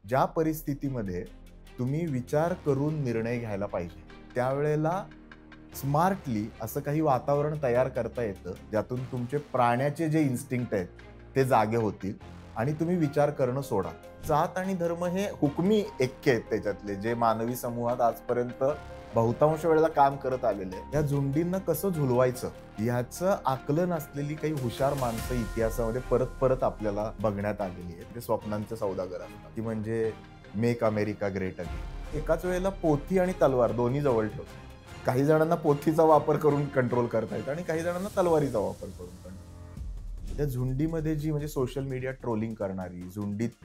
ज्या परिस्थितीमध्ये तुम्ही विचार करून निर्णय घ्यायला पाहिजे, त्यावेळेला स्मार्टली असं काही वातावरण तयार करता येतं, ज्यातून तुमचे प्राण्याचे जे इन्स्टिंक्ट आहेत, ते जागे होतील आणि तुम्ही विचार करणं सोडा. जात आणि धर्म हे हुकमी ऐक्य आहेत त्याच्यातले, जे मानवी समूहात आजपर्यंत बहुतांश वेळेला काम करत आलेले आहे. या झुंडींना कसं झुलवायचं, ह्याचं आकलन असलेली काही हुशार माणसं इतिहासामध्ये परत परत आपल्याला बघण्यात आलेली आहेत. ते स्वप्नांचे सौदागर असतात, की म्हणजे मेक अमेरिका ग्रेट अगेन. एकाच वेळेला पोथी आणि तलवार दोन्ही जवळ ठेवतात. काही जणांना पोथीचा वापर करून कंट्रोल करता येतं आणि काही जणांना तलवारीचा वापर करून कंट्रोल. त्या झुंडीमध्ये जी म्हणजे सोशल मीडिया ट्रोलिंग करणारी, झुंडीत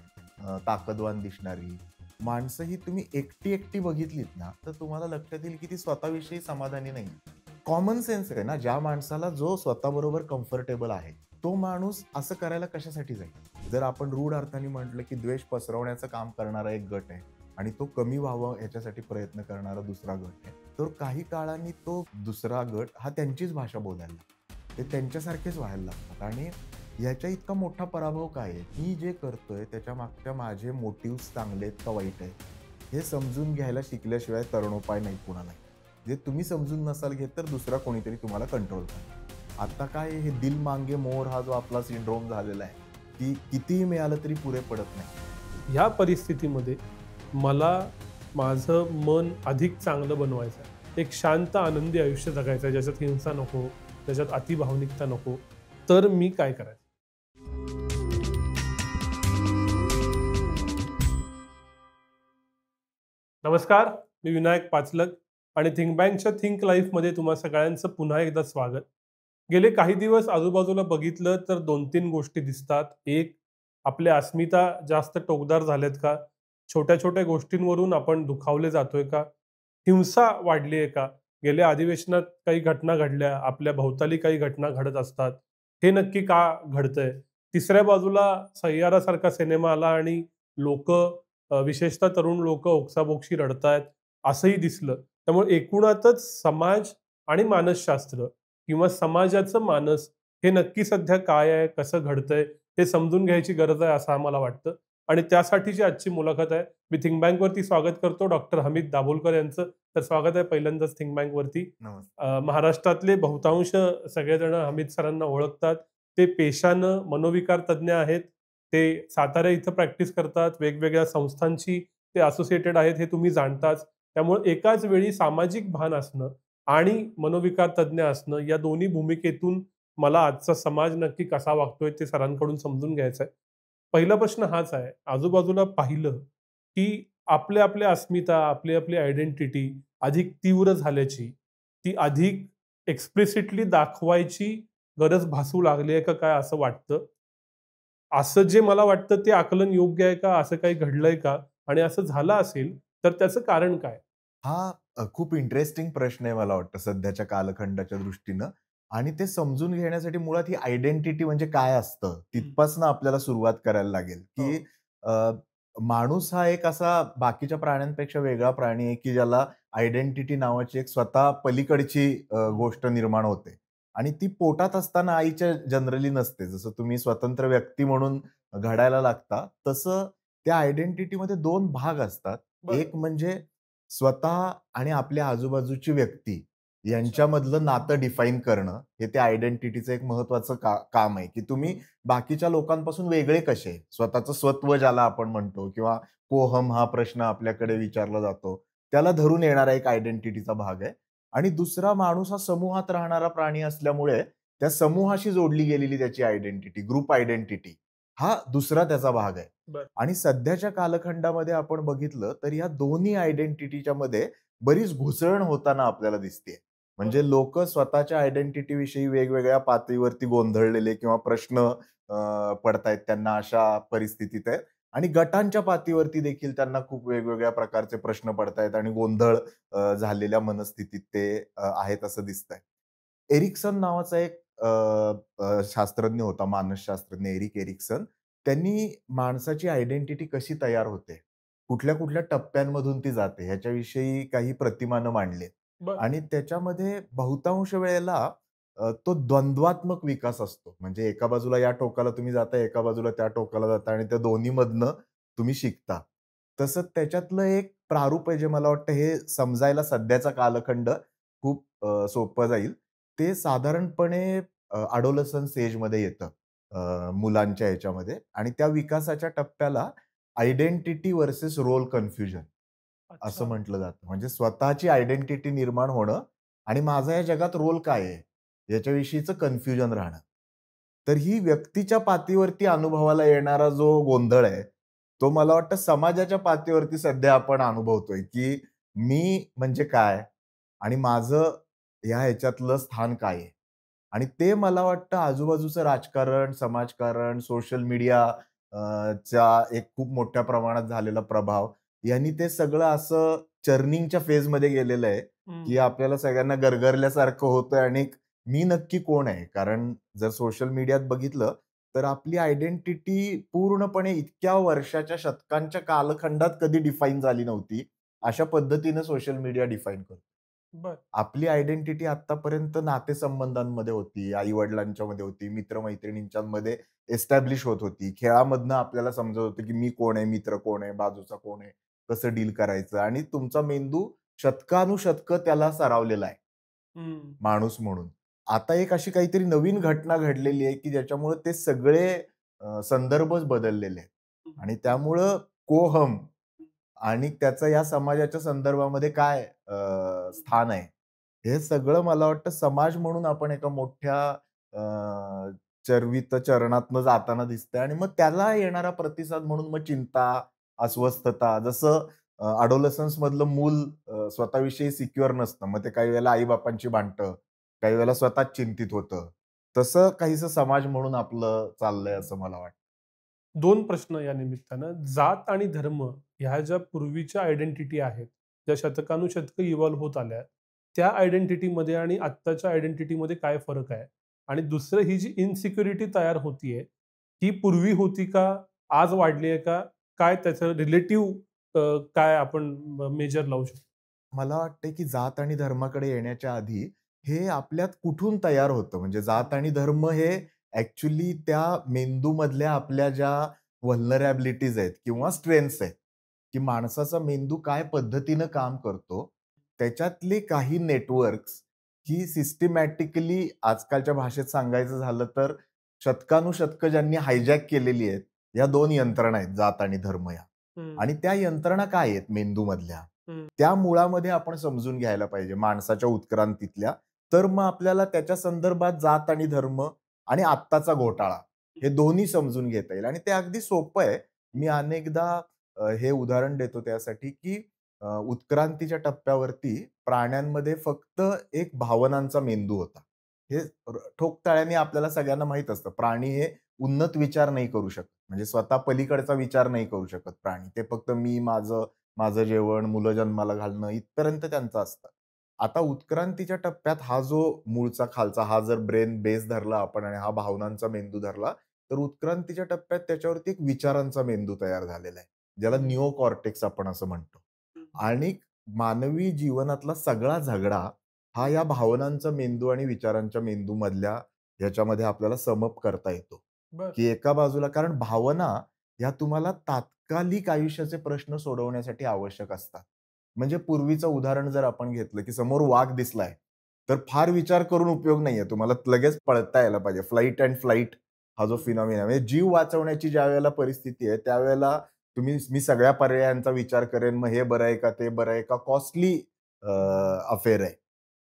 ताकदवान दिसणारी माणसं ही तुम्ही एकटी एकटी बघितलीत ना, तर तुम्हाला लक्षात येईल की ती स्वतःविषयी समाधानी नाही. कॉमन सेन्स आहे ना, ज्या माणसाला जो स्वतःबरोबर कम्फर्टेबल आहे, तो माणूस असं करायला कशासाठी जाईल? जर आपण रूढ अर्थाने म्हटलं की द्वेष पसरवण्याचं काम करणारा एक गट आहे आणि तो कमी व्हावं याच्यासाठी प्रयत्न करणारा दुसरा गट आहे, तर काही काळांनी तो दुसरा गट हा त्यांचीच भाषा बोलायला लागतो. ते त्यांच्यासारखेच व्हायला लागतात आणि याच्या इतका मोठा पराभव काय आहे? मी जे करतोय त्याच्या मागच्या माझे मोटिव्ह चांगले आहेत का वाईट आहेत, हे समजून घ्यायला शिकल्याशिवाय तरुणोपाय नाही कुणालाही. जे तुम्ही समजून नसाल घेत तर दुसरा कोणीतरी तुम्हाला कंट्रोल करेल. आता काय हे दिल मांगे मोर हा जो आपला सिंड्रोम झालेला आहे, की कितीही मिळालं तरी पुरे पडत नाही. ह्या परिस्थितीमध्ये मला माझं मन अधिक चांगलं बनवायचं आहे. एक शांत आनंदी आयुष्य जगायचं आहे, ज्याच्यात हिंसा नको, ज्याच्यात अतिभावनिकता नको. तर मी काय करायचं? नमस्कार, मी विनायक पाचलक आणि थिंक बँकच्या थिंक लाईफमध्ये तुम्हा सगळ्यांचं पुन्हा एकदा स्वागत. गेले काही दिवस आजूबाजूला बघितलं तर 2-3 गोष्टी दिसतात. एक, आपल्या अस्मिता जास्त टोकदार झाल्यात का? छोट्या-छोट्या गोष्टींवरून आपण दुखावले जातोय का? हिंसा वाढली आहे का? गेल्या अधिवेशनात काही घटना घडल्या, आपल्या भोवताली काही घटना घडत असतात. हे नक्की का घडतंय? तिसऱ्या बाजूला सय्यारासारखा सिनेमा आला आणि लोकं विशेषतः तरुण लोकं ओक्साबोक्शी रडतायत असंही दिसलं. त्यामुळे एकूणातच समाज आणि मानसशास्त्र किंवा समाजाचं मानस हे नक्की सध्या काय आहे, कसं घडतंय हे समजून घ्यायची गरज आहे असं आम्हाला वाटतं. आणि त्यासाठीची आजची मुलाखत आहे. मी थिंक बँकवरती स्वागत करतो डॉक्टर हमीद दाभोलकर यांचं. तर स्वागत आहे पहिल्यांदाच थिंक बँकवरती. नमस्कार. महाराष्ट्रातले बहुतांश सगळेजण हमीद सरांना ओळखतात. ते पेशानं मनोविकार तज्ञ आहेत. ते सातारा इथं प्रॅक्टिस करतात. वेगवेगळ्या संस्थांशी ते असोसिएटेड आहेत हे तुम्ही जाणताच. त्यामुळे एकाच वेळी सामाजिक भान असणं आणि मनोविकार तज्ञ असणं या दोन्ही भूमिकेतून मला आजचा समाज नक्की कसा वागतोय ते सरांकडून समजून घ्यायचं आहे. पहिला प्रश्न हाच आहे, आजूबाजूला पाहिलं की आपल्या अस्मिता, आपली आयडेंटिटी अधिक तीव्र झाल्याची, ती अधिक एक्सप्लिसिटली दाखवायची गरज भासू लागली आहे का काय असं वाटतं? असं जे मला वाटतं ते आकलन योग्य आहे का? असं काही घडलंय का? आणि असं झालं असेल, तर त्याचं कारण काय? हा खूप इंटरेस्टिंग प्रश्न आहे मला वाटतं सध्याच्या कालखंडाच्या दृष्टीनं आणि ते समजून घेण्यासाठी मुळात ही आयडेंटिटी म्हणजे काय असतं, हं. तिथपासनं आपल्याला सुरुवात करायला लागेल, हो. की माणूस हा एक असा बाकीच्या प्राण्यांपेक्षा वेगळा प्राणी आहे, की ज्याला आयडेंटिटी नावाची एक स्वतः पलीकडची हं. गोष्ट निर्माण होते आणि ती पोटात असताना आईच्या जनरली नसते. जसं तुम्ही स्वतंत्र व्यक्ती म्हणून घडायला लागता, तसं त्या आयडेंटिटीमध्ये 2 भाग असतात. बरं. एक म्हणजे स्वतः आणि आपल्या आजूबाजूची व्यक्ती अच्छा. यांच्यामधलं नातं डिफाईन करणं, हे त्या आयडेंटिटीचं एक महत्वाचं काम आहे, की तुम्ही बाकीच्या लोकांपासून वेगळे कसे? स्वतःचं स्वत्व ज्याला आपण म्हणतो किंवा कोहम हा प्रश्न आपल्याकडे विचारला जातो. त्याला धरून येणारा एक आयडेंटिटीचा भाग आहे. आणि दुसरा माणूस हा समूहात राहणारा प्राणी असल्यामुळे त्या समूहाशी जोडली गेलेली त्याची आयडेंटिटी, ग्रुप आयडेंटिटी हा दुसरा त्याचा भाग आहे. बरं. आणि सध्याच्या कालखंडामध्ये आपण बघितलं तर या दोन्ही आयडेंटिटीच्या मध्ये बरीच घुसळण होताना आपल्याला दिसते. म्हणजे बरं. लोक स्वतःच्या आयडेंटिटी विषयी वेगवेगळ्या पातळीवरती गोंधळलेले किंवा प्रश्न पडतायत त्यांना अशा परिस्थितीत आहेत आणि गटांच्या पातळीवरती देखील त्यांना खूप वेगवेगळ्या प्रकारचे प्रश्न पडतायत आणि गोंधळ झालेल्या मनस्थितीत ते आहेत असं दिसतंय. एरिक्सन नावाचा एक अ, अ, शास्त्रज्ञ होता, मानसशास्त्रज्ञ एरिक एरिक्सन. त्यांनी माणसाची आयडेंटिटी कशी तयार होते, कुठल्या-कुठल्या टप्प्यांमधून ती जाते, ह्याच्याविषयी काही प्रतिमानं मांडलेत. बरं. आणि त्याच्यामध्ये बहुतांश वेळेला तो द्वंद्वात्मक विकास असतो. म्हणजे एका बाजूला या टोकाला तुम्ही जाता, एका बाजूला त्या टोकाला जाता आणि त्या दोन्हीमधनं तुम्ही शिकता. तसं त्याच्यातलं एक प्रारूप आहे जे मला वाटतं हे समजायला सध्याचा कालखंड खूप सोपं जाईल. ते साधारणपणे अडोलसन्स एजमध्ये येतं मुलांच्या ह्याच्यामध्ये आणि त्या विकासाच्या टप्प्याला आयडेंटिटी व्हर्सेस रोल कन्फ्युजन असं अच्छा. म्हटलं जातं. म्हणजे स्वतःची आयडेंटिटी निर्माण होणं आणि माझा या जगात रोल काय आहे? याच्याविषयीचं कन्फ्युजन राहणं. तर ही व्यक्तीच्या पातळीवरती अनुभवाला येणारा जो गोंधळ आहे, तो मला वाटतं समाजाच्या पातळीवरती सध्या आपण अनुभवतोय, की मी म्हणजे काय? आणि माझं ह्या ह्याच्यातलं स्थान काय आहे? आणि ते मला वाटतं आजूबाजूचं राजकारण, समाजकारण, सोशल मीडिया चा एक खूप मोठ्या प्रमाणात झालेला प्रभाव, यांनी ते सगळं असं चर्निंगच्या फेजमध्ये गेलेलं आहे, हं. की आपल्याला सगळ्यांना गरगरल्यासारखं होतंय आणि मी नक्की कोण आहे? कारण जर सोशल मीडियात बघितलं, तर आपली आयडेंटिटी पूर्णपणे इतक्या वर्षाच्या, शतकांच्या कालखंडात कधी डिफाईन झाली नव्हती. अशा पद्धतीने सोशल मीडिया डिफाईन करतो. बरं. आपली आयडेंटिटी आत्तापर्यंत नातेसंबंधांमध्ये होती, आई-वडिलांच्यामध्ये होती, मित्र-मैत्रिणींच्यामध्ये एस्टॅब्लिश होत होती. खेळामधनं आपल्याला समजत होतं, की मी कोण आहे, मित्र कोण आहे, बाजूचा कोण आहे, कसं डील करायचं आणि तुमचा मेंदू शतकानुशतकं त्याला सरावलेला आहे, हं. माणूस म्हणून. आता एक अशी काहीतरी नवीन घटना घडलेली आहे, की ज्याच्यामुळे ते सगळे संदर्भच बदललेले आहेत हं. आणि त्यामुळं कोहम आणि त्याचं या समाजाच्या संदर्भामध्ये काय स्थान आहे. हे सगळं मला वाटतं समाज म्हणून आपण एका मोठ्या चरवित चरणातनं जाताना दिसतंय आणि मग त्याला येणारा प्रतिसाद म्हणून मग चिंता, अस्वस्थता जसं मधलं मूल स्वतःविषयी सिक्युअर नसतं. मग ते काही वेळेला आई-बापांची भांडतं, काही वेळेला स्वतःच चिंतित होतं. तसं काहीसं समाज म्हणून आपलं चाललंय असं मला वाटतं. 2 प्रश्न या निमित्तानं. जात आणि धर्म ह्या ज्या पूर्वीच्या आयडेंटिटी आहेत, ज्या शतकानुशतकं इव्हॉल्व होत आल्या, त्या आयडेंटिटीमध्ये आणि आत्ताच्या आयडेंटिटीमध्ये काय फरक आहे? आणि दुसरं ही जी इन्सिक्युरिटी तयार होतीये, ही पूर्वी होती का? आज वाढली आहे का? काय त्याचं रिलेटिव्ह काय आपण मेजर लावू शकतो? मला वाटतंय, की जात आणि धर्माकडे येण्याच्या आधी हे आपल्यात कुठून तयार होतं? म्हणजे जात आणि धर्म हे ॲक्चुअली त्या मेंदूमधल्या आपल्या ज्या व्हल्नरॅबिलिटीज आहेत किंवा स्ट्रेंथ्स आहेत, की माणसाचा मेंदू काय पद्धतीनं काम करतो, त्याच्यातले काही नेटवर्क्स ही सिस्टमॅटिकली आजकालच्या भाषेत सांगायचं झालं तर शतकानुशतकं ज्यांनी हायजॅक केलेली आहेत, या 2 यंत्रणा आहेत, जात आणि धर्म या. हं, आणि त्या यंत्रणा काय आहेत मेंदूमधल्या? हं. त्या मुळामध्ये आपण समजून घ्यायला पाहिजे माणसाच्या उत्क्रांतीतल्या. तर मग आपल्याला त्याच्या संदर्भात जात आणि धर्म आणि आत्ताचा घोटाळा हे दोन्ही समजून घेता येईल आणि ते अगदी सोपं आहे. मी अनेकदा हे उदाहरण देतो त्यासाठी, की उत्क्रांतीच्या टप्प्यावरती प्राण्यांमध्ये फक्त एक भावनांचा मेंदू होता. हे ठोकताळ्याने आपल्याला सगळ्यांना माहीत असतं. प्राणी हे उन्नत विचार नाही करू शकत. म्हणजे स्वतः पलीकडचा विचार नाही करू शकत प्राणी. ते फक्त मी, माझं, माझं जेवण, मुलं जन्माला घालणं इथपर्यंत त्यांचं असतं. आता उत्क्रांतीच्या टप्प्यात हा जो मूळचा खालचा हा जर ब्रेन बेस धरला आपण आणि हा भावनांचा मेंदू धरला, तर उत्क्रांतीच्या टप्प्यात त्याच्यावरती एक विचारांचा मेंदू तयार झालेला आहे. ज्याला हं, निओकॉर्टेक्स आपण असं म्हणतो. हं. आणि मानवी जीवनातला सगळा झगडा हा या भावनांचा मेंदू आणि विचारांच्या मेंदूमधल्या ह्याच्यामध्ये आपल्याला सम करता येतो. बरं. की एका बाजूला कारण भावना ह्या तुम्हाला तात्कालिक आयुष्याचे प्रश्न सोडवण्यासाठी आवश्यक असतात. म्हणजे पूर्वीचं उदाहरण जर आपण घेतलं, की समोर वाघ दिसलाय, तर फार विचार करून उपयोग नाहीये. तुम्हाला लगेच पळता यायला पाहिजे. फ्लाइट अँड फ्लाइट हा जो हं, फिनॉमिना म्हणजे जीव वाचवण्याची ज्यावेळेला परिस्थिती आहे, त्यावेळेला मी सगळ्या पर्यायांचा विचार करेन. मग हे बरं आहे का, ते बरं आहे का? कॉस्टली अफेअर आहे.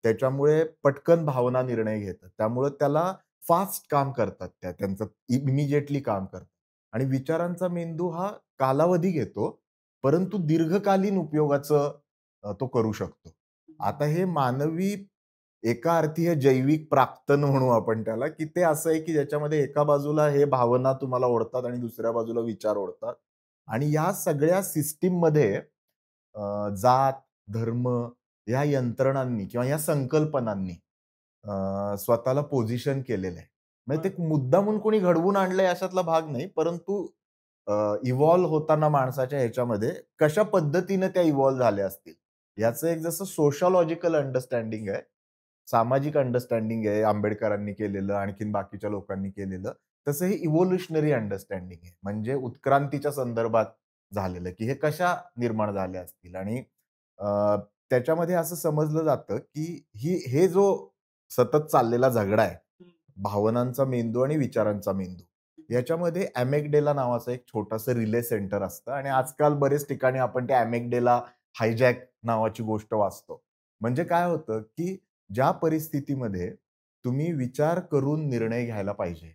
त्याच्यामुळे पटकन भावना निर्णय घेतात. त्यामुळे त्याला फास्ट काम करतात त्या. त्यांचं इमिडिएटली काम करतात. आणि विचारांचा मेंदू हा कालावधी घेतो, परंतु दीर्घकालीन उपयोगाचं तो करू शकतो. आता हे मानवी एका अर्थी हे जैविक प्राक्तन म्हणू आपण त्याला, की ते असं आहे, की ज्याच्यामध्ये एका बाजूला हे भावना तुम्हाला ओढतात आणि दुसऱ्या बाजूला विचार ओढतात. आणि या सगळ्या सिस्टममध्ये जात, धर्म या यंत्रणांनी किंवा या संकल्पनांनी स्वतःला पोझिशन केलेलं आहे. म्हणजे बरं. ते मुद्दामून कोणी घडवून आणलंय अशातला भाग नाही. परंतु इव्हॉल्व होताना माणसाच्या ह्याच्यामध्ये कशा पद्धतीने त्या इव्हॉल्व झाल्या असतील, याचं एक जसं सोशिओलॉजिकल अंडरस्टँडिंग आहे, सामाजिक अंडरस्टँडिंग आहे आंबेडकरांनी केलेलं, आणखीन बाकीच्या लोकांनी केलेलं. तसं हे इव्होल्युशनरी अंडरस्टँडिंग आहे. म्हणजे उत्क्रांतीच्या संदर्भात झालेलं, की हे कशा निर्माण झाल्या असतील आणि त्याच्यामध्ये असं समजलं जातं, की हे जो सतत चाललेला झगडा आहे, भावनांचा मेंदू आणि विचारांचा मेंदू. याच्यामध्ये अॅमेग्डेला नावाचं एक छोटंसं रिले सेंटर असतं आणि आजकाल बरेच ठिकाणी आपण त्या अॅमेग्डेला हायजॅक नावाची गोष्ट वाचतो. म्हणजे काय होतं, की ज्या परिस्थितीमध्ये तुम्ही विचार करून निर्णय घ्यायला पाहिजे,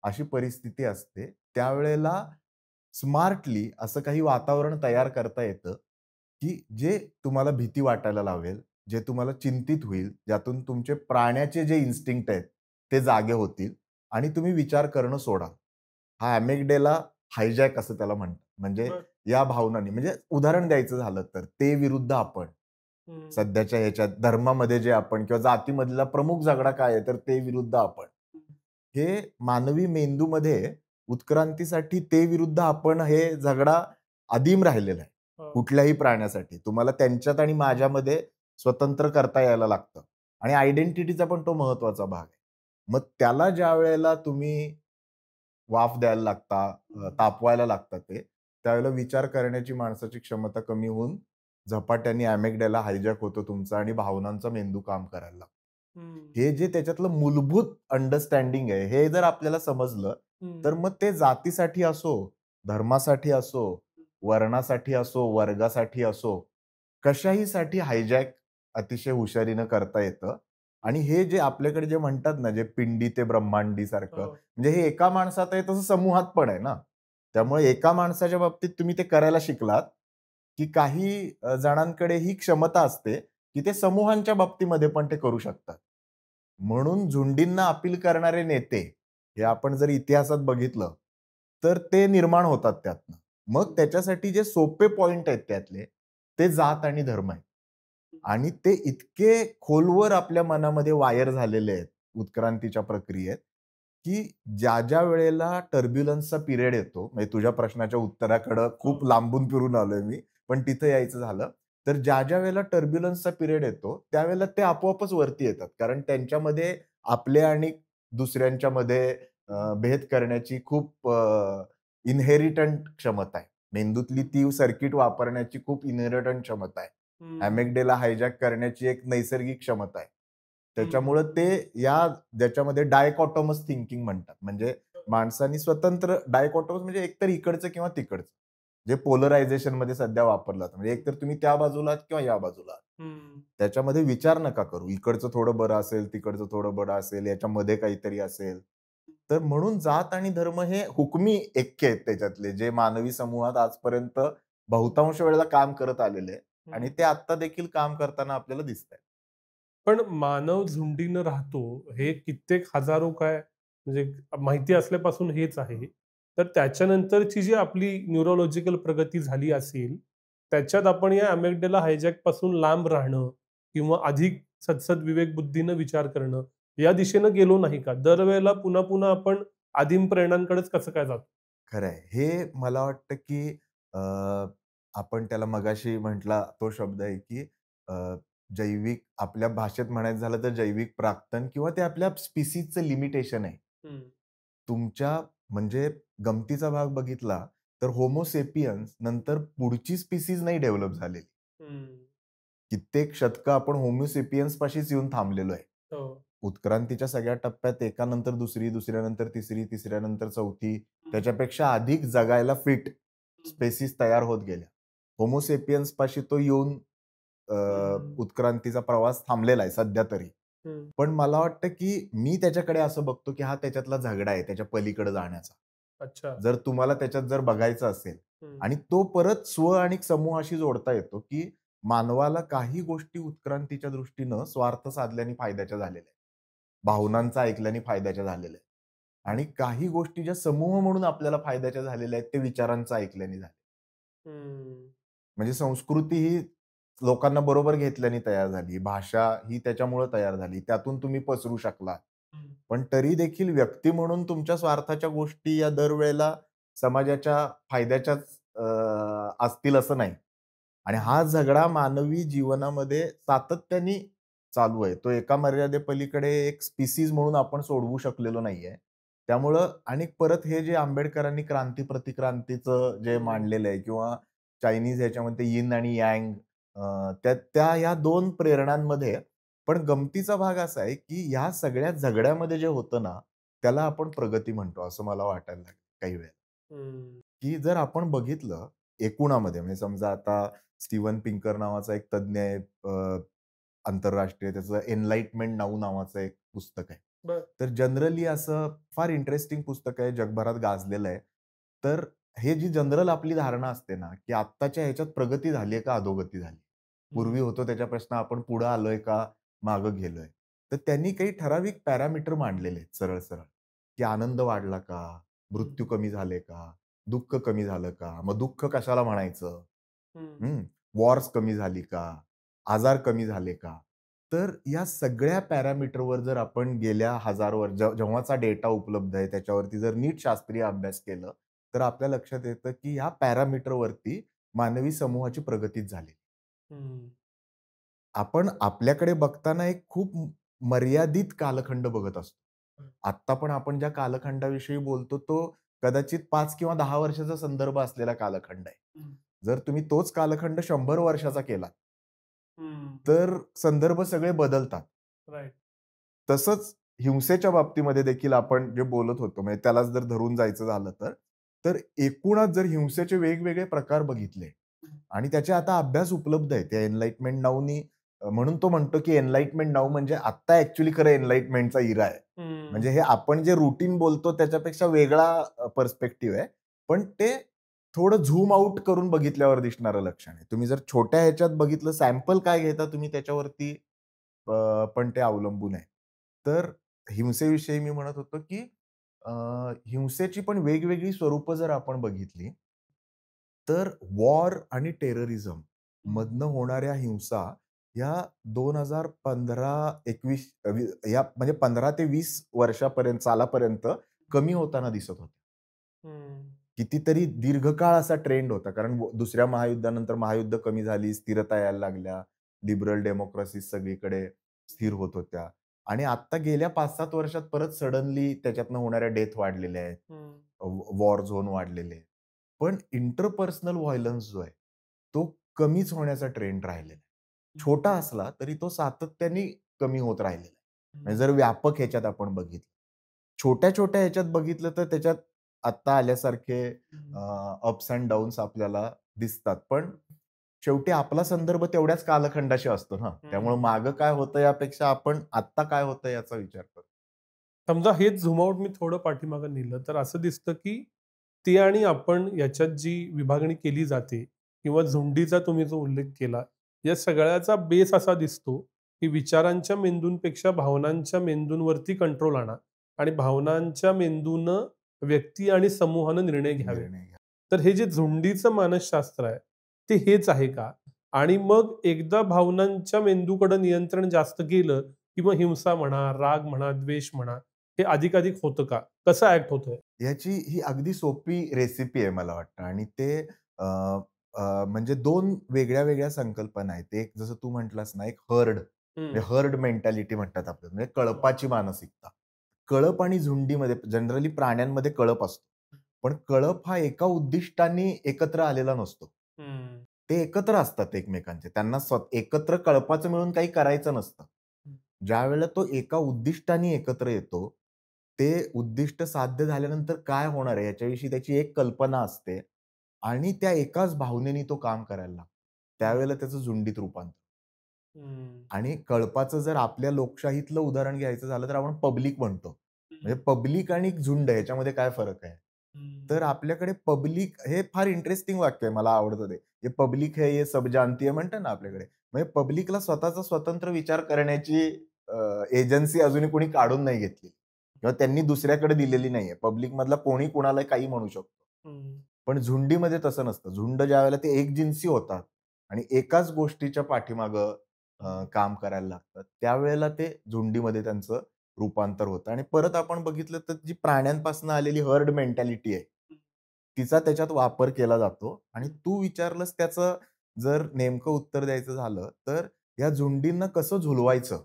अशी परिस्थिती असते. त्यावेळेला स्मार्टली असं काही वातावरण तयार करता येतं, की जे तुम्हाला भीती वाटायला लावेल, जे तुम्हाला चिंतित होईल, ज्यातून तुमचे प्राण्याचे जे इन्स्टिंक्ट आहेत, ते जागे होतील आणि तुम्ही विचार करणं सोडाल. हा अॅमिग्डाला हायजॅक असं त्याला म्हणतात. म्हणजे बरं. या भावनांनी म्हणजे उदाहरण द्यायचं झालं तर ते विरुद्ध आपण. हं. सध्याच्या ह्याच्यात धर्मामध्ये जे आपण किंवा जातीमधला प्रमुख झगडा काय आहे, तर ते विरुद्ध आपण. हे मानवी मेंदूमध्ये उत्क्रांतीसाठी ते विरुद्ध आपण हे झगडा अदीम राहिलेला आहे. हो. कुठल्याही प्राण्यासाठी. तुम्हाला त्यांच्यात आणि माझ्यामध्ये स्वतंत्र करता यायला लागतं आणि आयडेंटिटीचा पण तो महत्वाचा भाग आहे. मग त्याला ज्यावेळेला तुम्ही वाफ द्यायला लागता, तापवायला लागतात ते, त्यावेळेला विचार करण्याची माणसाची क्षमता कमी होऊन झपाट्याने अॅमिग्डाला हायजॅक होतो तुमचा आणि भावनांचा मेंदू काम करायला लागतो. हं. हे जे त्याच्यातलं मूलभूत अंडरस्टँडिंग आहे, हे जर आपल्याला समजलं, हं. तर मग ते जातीसाठी असो, धर्मासाठी असो, वर्णासाठी असो, वर्गासाठी असो, कशाहीसाठी हायजॅक अतिशय हुशारीनं करता येतं. आणि हे जे आपल्याकडे जे म्हणतात ना, जे पिंडी ते ब्रह्मांडी सारखं, हो. म्हणजे हे एका माणसात आहे तसं समूहात पण आहे ना. त्यामुळे एका माणसाच्या बाबतीत तुम्ही ते करायला शिकलात, की काही जणांकडे ही क्षमता असते, की ते समूहांच्या बाबतीमध्ये पण ते करू शकतात. म्हणून झुंडींना अपील करणारे नेते, हे आपण जर इतिहासात बघितलं, तर ते निर्माण होतात त्यातनं. मग त्याच्यासाठी जे सोपे पॉइंट आहेत त्यातले, ते जात आणि धर्म आहेत. आणि ते इतके खोलवर आपल्या मनामध्ये वायर झालेले आहेत उत्क्रांतीच्या प्रक्रियेत, की ज्या वेळेला टर्ब्युलन्सचा पिरियड येतो, म्हणजे तुझ्या प्रश्नाच्या उत्तराकडं खूप हो. लांबून फिरून आलोय मी, पण तिथं यायचं झालं, तर ज्या वेळेला टर्ब्युलन्सचा पिरियड येतो, त्यावेळेला ते आपोआपच वरती येतात. कारण त्यांच्यामध्ये आपल्या आणि दुसऱ्यांच्यामध्ये भेद करण्याची खूप इन्हेरिटंट क्षमता आहे. मेंदूतली ती सर्किट वापरण्याची खूप इन्हेरिटंट क्षमता आहे. हं. अॅमिग्डाला हायजॅक करण्याची एक नैसर्गिक क्षमता आहे. हं. त्याच्यामुळं ते या ज्याच्यामध्ये डायकॉटॉमस थिंकिंग म्हणतात. म्हणजे माणसाने स्वतंत्र डायकॉटॉमस म्हणजे एकतर इकडचं किंवा तिकडचं. जे पोलरायझेशनमध्ये सध्या वापरलं जातं. म्हणजे एकतर तुम्ही त्या बाजूला आहात किंवा या बाजूला आहात. हं. त्याच्यामध्ये विचार नका करू. इकडचं थोडं बरं असेल, तिकडचं थोडं बरं असेल, याच्यामध्ये काहीतरी असेल. तर म्हणून जात आणि धर्म हे हुकमी ऐक्य आहेत त्याच्यातले, जे मानवी समूहात आजपर्यंत बहुतांश वेळेला काम करत आलेले आहे आणि हं. ते आत्ता देखील काम करताना आपल्याला दिसतंय. पण मानव झुंडीनं राहतो हे कित्येक हजारो काय म्हणजे माहिती असल्यापासून हेच आहे. तर त्याच्यानंतरची जी आपली न्यूरोलॉजिकल प्रगती झाली असेल, त्याच्यात आपण या अॅमिग्डाला हायजॅकपासून लांब राहणं किंवा अधिक सदसद विवेकबुद्धीनं विचार करणं, या दिशेनं गेलो नाही का? दरवेळेला पुन्हा-पुन्हा आपण आदिम प्रेरणांकडेच कसं काय जातो? खरंय. हे मला वाटतं, की अ, आपण त्याला मगाशी म्हटला तो शब्द आहे, की अ, जैविक आपल्या भाषेत म्हणायचं झालं तर जैविक प्राक्तन किंवा ते आपल्या स्पिसीजचं लिमिटेशन आहे. हं. तुमच्या म्हणजे गमतीचा भाग बघितला तर होमो सेपियन्स नंतर पुढची स्पिसीज नाही डेव्हलप झालेली. हं. कित्येक शतकं आपण होमो सेपियन्स पाशीच येऊन थांबलेलो आहे. हो. उत्क्रांतीच्या सगळ्या टप्प्यात एकानंतर दुसरी, दुसऱ्यानंतर तिसरी, तिसऱ्यानंतर चौथी, त्याच्यापेक्षा अधिक जगायला फिट स्पेसीस तयार होत गेल्या. होमो सेपियन्स पाशी तो येऊन अ, हं. उत्क्रांतीचा प्रवास थांबलेला आहे सध्या तरी. हं. पण मला वाटतं, की मी त्याच्याकडे असं बघतो, की हा त्याच्यातला झगडा आहे त्याच्या पलीकडे जाण्याचा. अच्छा. जर तुम्हाला त्याच्यात जर बघायचं असेल हं. आणि तो परत स्व आणि समूहाशी जोडता येतो, की मानवाला काही गोष्टी उत्क्रांतीच्या दृष्टीनं स्वार्थ साधल्याने फायद्याच्या झालेल्या आहेत. अच्छा. भावनांचा ऐकल्याने फायद्याच्या झालेल्या आहेत. आणि काही गोष्टी ज्या समूह म्हणून आपल्याला फायद्याच्या झालेल्या आहेत, ते विचारांचं ऐकल्याने झाले. हं. म्हणजे संस्कृती ही लोकांना बरोबर घेतल्याने तयार झाली. भाषा ही त्याच्यामुळे तयार झाली. त्यातून तुम्ही पसरू शकला. हं. पण तरी देखील व्यक्ती म्हणून तुमच्या स्वार्थाच्या गोष्टी या दरवेळेला समाजाच्या फायद्याच्याच असतील असं नाही. आणि हा झगडा मानवी जीवनामध्ये सातत्याने चालू आहे. तो एका मर्यादेपलीकडे एक स्पिसीज म्हणून आपण सोडवू शकलेलो नाहीये. त्यामुळं आणि परत हे जे आंबेडकरांनी क्रांती प्रतिक्रांतीचं जे मांडलेलं आहे किंवा चायनीज ह्याच्यामध्ये यिन आणि यांग त्या ह्या 2 प्रेरणांमध्ये पण गमतीचा भाग असा आहे, की ह्या सगळ्या झगड्यामध्ये जे होतं ना, त्याला आपण प्रगती म्हणतो असं मला वाटायला लागलं काही वेळेला. हं. की जर आपण बघितलं एकूणामध्ये म्हणजे समजा आता स्टीव्हन पिंकर नावाचा एक तज्ञ आहे आंतरराष्ट्रीय त्याचं एनलाइटमेंट नाऊ नावाचं एक पुस्तक आहे. बरं. तर जनरली असं फार इंटरेस्टिंग पुस्तक आहे, जगभरात गाजलेलं आहे. तर हे जी जनरल आपली धारणा असते ना, की आत्ताच्या ह्याच्यात प्रगती झाली आहे का अधोगती झाली? हं. पूर्वी होतो त्याच्यापासून आपण पुढे आलोय का मागं गेलोय? तर त्यांनी काही ठराविक पॅरामीटर मांडलेले आहेत सरळ-सरळ, की आनंद वाढला का? मृत्यू कमी झाले का? दुःख कमी झालं का? मग दुःख कशाला म्हणायचं? हं. वॉर्स कमी झाली का? आजार कमी झाले का? तर या सगळ्या पॅरामीटरवर जर आपण गेल्या 1000 वर्ष जेव्हाचा डेटा उपलब्ध आहे त्याच्यावरती जर नीट शास्त्रीय अभ्यास केलं, तर आपल्या लक्षात येतं, की ह्या पॅरामीटरवरती मानवी समूहाची प्रगतीच झाली. हं. आपण आपल्याकडे बघताना एक खूप मर्यादित कालखंड बघत असतो. आत्ता पण आपण ज्या कालखंडाविषयी बोलतो, तो कदाचित 5 किंवा 10 वर्षाचा संदर्भ असलेला कालखंड आहे. हं. जर तुम्ही तोच कालखंड 100 वर्षाचा केला, हं. तर संदर्भ सगळे बदलतात. राइट. तसंच हिंसेच्या बाबतीमध्ये देखील आपण जे बोलत होतो, म्हणजे त्यालाच जर धरून जायचं झालं तर, तर एकूणच जर हिंसेचे वेगवेगळे प्रकार बघितले आणि त्याचे आता अभ्यास उपलब्ध आहे. त्या एनलाइटमेंट नाऊनी म्हणून तो म्हणतो, की एनलाइटमेंट नाऊ म्हणजे आत्ता ॲक्चुअली खरं एनलाइटमेंटचा इरा आहे. हं. म्हणजे हे आपण जे रूटीन बोलतो त्याच्यापेक्षा वेगळा पर्स्पेक्टिव्ह आहे. पण ते थोडं झूम आउट करून बघितल्यावर दिसणारं लक्षण आहे. तुम्ही जर छोट्या ह्याच्यात बघितलं सॅम्पल काय घेता तुम्ही त्याच्यावरती पण ते अवलंबून आहे. तर हिंसेविषयी मी म्हणत होतो, की अ, हिंसेची पण वेगवेगळी स्वरूपं जर आपण बघितली, तर वॉर आणि टेररिझम मधनं होणाऱ्या हिंसा ह्या 2015-21 या म्हणजे 15 ते 20 वर्षापर्यंत सालापर्यंत कमी होताना दिसत होत्या. हं. कितीतरी दीर्घकाळ असा ट्रेंड होता. कारण दुसऱ्या महायुद्धानंतर महायुद्ध कमी झाली, स्थिरता यायला लागल्या. लिबरल डेमोक्रॅसीज सगळीकडे स्थिर होत होत्या. आणि आत्ता गेल्या 5-7 वर्षात परत सडनली त्याच्यातनं होणाऱ्या डेथ वाढलेल्या आहेत. हं. वॉर झोन वाढलेले आहेत. पण इंटरपर्सनल व्हायलन्स जो आहे, तो कमीच होण्याचा ट्रेंड राहिलेला आहे. छोटा असला तरी तो सातत्याने कमी होत राहिलेला आहे. म्हणजे जर व्यापक ह्याच्यात आपण बघितलं. छोट्या-छोट्या ह्याच्यात बघितलं तर त्याच्यात आत्ता आल्यासारखे अप्स एंड डाउन्स आपल्याला दिसतात. पण शेवटी आपला संदर्भ तेवढ्याच कालखंडाशी असतो ना. त्यामुळे हं. मागं काय होतं यापेक्षा आपण आत्ता काय होतं याचा विचार करतो. समजा हेच झूम आउट मी थोडं पाठीमागं नेलं, तर असं दिसतं, की ते आणि आपण याच्यात जी विभागणी केली जाते किंवा झुंडीचा तुम्ही जो उल्लेख केला, या सगळ्याचा बेस असा दिसतो, की विचारांच्या मेंदूंपेक्षा भावनांच्या मेंदूंवरती कंट्रोल आणा आणि भावनांच्या मेंदूनं व्यक्ती आणि समूहानं निर्णय घ्यावे. निर्णय घ्या. तर हे जे झुंडीचं मानसशास्त्र आहे, ते हेच आहे का? आणि मग एकदा भावनांच्या मेंदूकडं नियंत्रण जास्त गेलं, की मग हिंसा म्हणा, राग म्हणा, द्वेष म्हणा, हे अधिकाधिक होतं का? कसं ॲक्ट होतं? ह्याची ही अगदी सोपी रेसिपी आहे मला वाटतं आणि ते अ, म्हणजे 2 वेगळ्या-वेगळ्या संकल्पना आहेत. एक जसं तू म्हटलास ना, एक हर्ड म्हणजे हं. हर्ड मेंटॅलिटी म्हणतात आपल्याला म्हणजे कळपाची मानसिकता. कळप आणि झुंडीमध्ये जनरली प्राण्यांमध्ये कळप असतो. पण कळप हा एका उद्दिष्टाने एकत्र आलेला नसतो. हं. ते एकत्र असतात एकमेकांचे. त्यांना एकत्र कळपाचं मिळून काही करायचं नसतं. ज्यावेळेला तो एका उद्दिष्टाने एकत्र येतो, ते उद्दिष्ट साध्य झाल्यानंतर काय होणार आहे याच्याविषयी त्याची एक कल्पना असते आणि त्या एकाच भावनेने तो काम करायला लागतो. हं. त्यावेळेला त्याचं झुंडीत रूपांतर. हं. आणि कळपाचं जर आपल्या लोकशाहीतलं उदाहरण घ्यायचं झालं, तर आपण पब्लिक म्हणतो. हं. म्हणजे पब्लिक आणि झुंड ह्याच्यामध्ये काय फरक आहे? हं. तर आपल्याकडे पब्लिक हे फार इंटरेस्टिंग वाक्य आहे. मला आवडतं ते. "ये पब्लिक है, ये सब जानती है" म्हणतात ना आपल्याकडे. म्हणजे पब्लिकला स्वतःचा स्वतंत्र विचार करण्याची एजन्सी अजूनही कोणी काढून नाही घेतली किंवा त्यांनी दुसऱ्याकडे दिलेली नाहीये. पब्लिकमधला कोणी कुणाला काही म्हणू शकतो. हं. पण झुंडीमध्ये तसं नसतं. झुंड ज्यावेळेला ते एकजिन्सी होतात आणि एकाच गोष्टीच्या पाठीमागं काम करायला लागतात. त्यावेळेला ते झुंडीमध्ये त्यांचं रूपांतर होतं आणि परत आपण बघितलं तर जी प्राण्यांपासून आलेली हर्ड मेंटॅलिटी आहे, तिचा त्याच्यात वापर केला जातो आणि तू विचारलंस त्याचं जर नेमकं उत्तर द्यायचं झालं, तर या झुंडींना कसं झुलवायचं,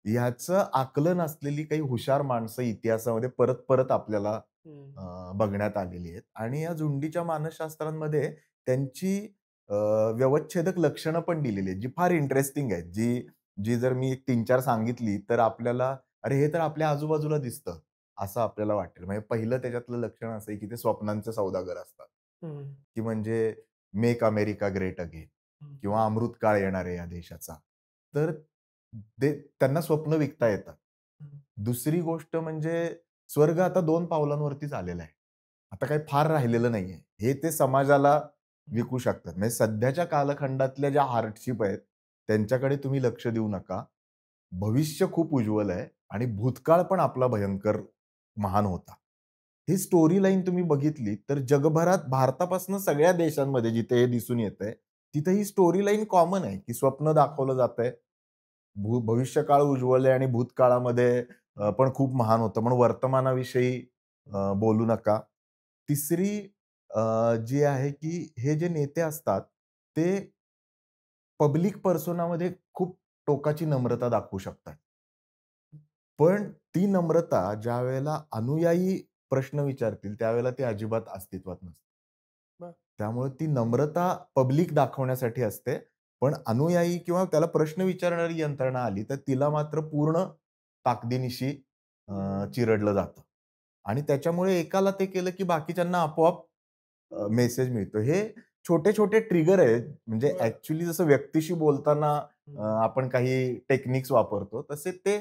ह्याचं आकलन असलेली काही हुशार माणसं इतिहासामध्ये परत परत आपल्याला बघण्यात आलेली आहेत आणि या झुंडीच्या मानसशास्त्रांमध्ये त्यांची अ, व्यवच्छेदक लक्षणं पण दिलेली आहेत, जी फार इंटरेस्टिंग आहेत. जी जी जर मी 3-4 सांगितली, तर आपल्याला "अरे, हे तर आपल्या आजूबाजूला दिसतं." असं आपल्याला वाटेल. म्हणजे पहिलं त्याच्यातलं लक्षण असं आहे, की ते स्वप्नांचे सौदागर असतात, हं, की म्हणजे मेक अमेरिका ग्रेट अगेन हं, किंवा अमृतकाळ येणार आहे या देशाचा. तर ते त्यांना स्वप्न विकता येतात. हं, दुसरी गोष्ट म्हणजे स्वर्ग आता 2 पावलांवरतीच आलेला आहे. आता काही फार राहिलेलं नाहीये. हे ते समाजाला विकू शकतात. म्हणजे सध्याच्या कालखंडातल्या ज्या हार्डशिप आहेत, त्यांच्याकडे तुम्ही लक्ष देऊ नका. भविष्य खूप उज्ज्वल आहे आणि भूतकाळ पण आपला भयंकर महान होता. ही स्टोरी लाईन तुम्ही बघितली तर जगभरात भारतापासून सगळ्या देशांमध्ये जिथे हे दिसून येतंय, तिथे ही स्टोरी लाईन कॉमन आहे, की स्वप्न दाखवलं जातंय. भविष्यकाळ उज्ज्वल आहे आणि भूतकाळामध्ये पण खूप महान होतं. म्हणून वर्तमानाविषयी बोलू नका. तिसरी जी आहे, की हे जे नेते असतात, ते पब्लिक पर्सोनामध्ये खूप टोकाची नम्रता दाखवू शकतात. पण ती नम्रता ज्यावेळेला अनुयायी प्रश्न विचारतील, त्यावेळेला ती अजिबात अस्तित्वात नसते. बरं. त्यामुळे ती नम्रता पब्लिक दाखवण्यासाठी असते. पण अनुयायी किंवा त्याला प्रश्न विचारणारी यंत्रणा आली, तर तिला मात्र पूर्ण ताकदीनिशी हं. चिरडलं जातं. आणि त्याच्यामुळे एकाला ते केलं, की बाकीच्यांना आपोआप मेसेज मिळतो. हे छोटे-छोटे ट्रिगर आहेत. म्हणजे बरं. ॲक्चुअली जसं व्यक्तीशी बोलताना हं. आपण काही टेक्निक्स वापरतो, तसे ते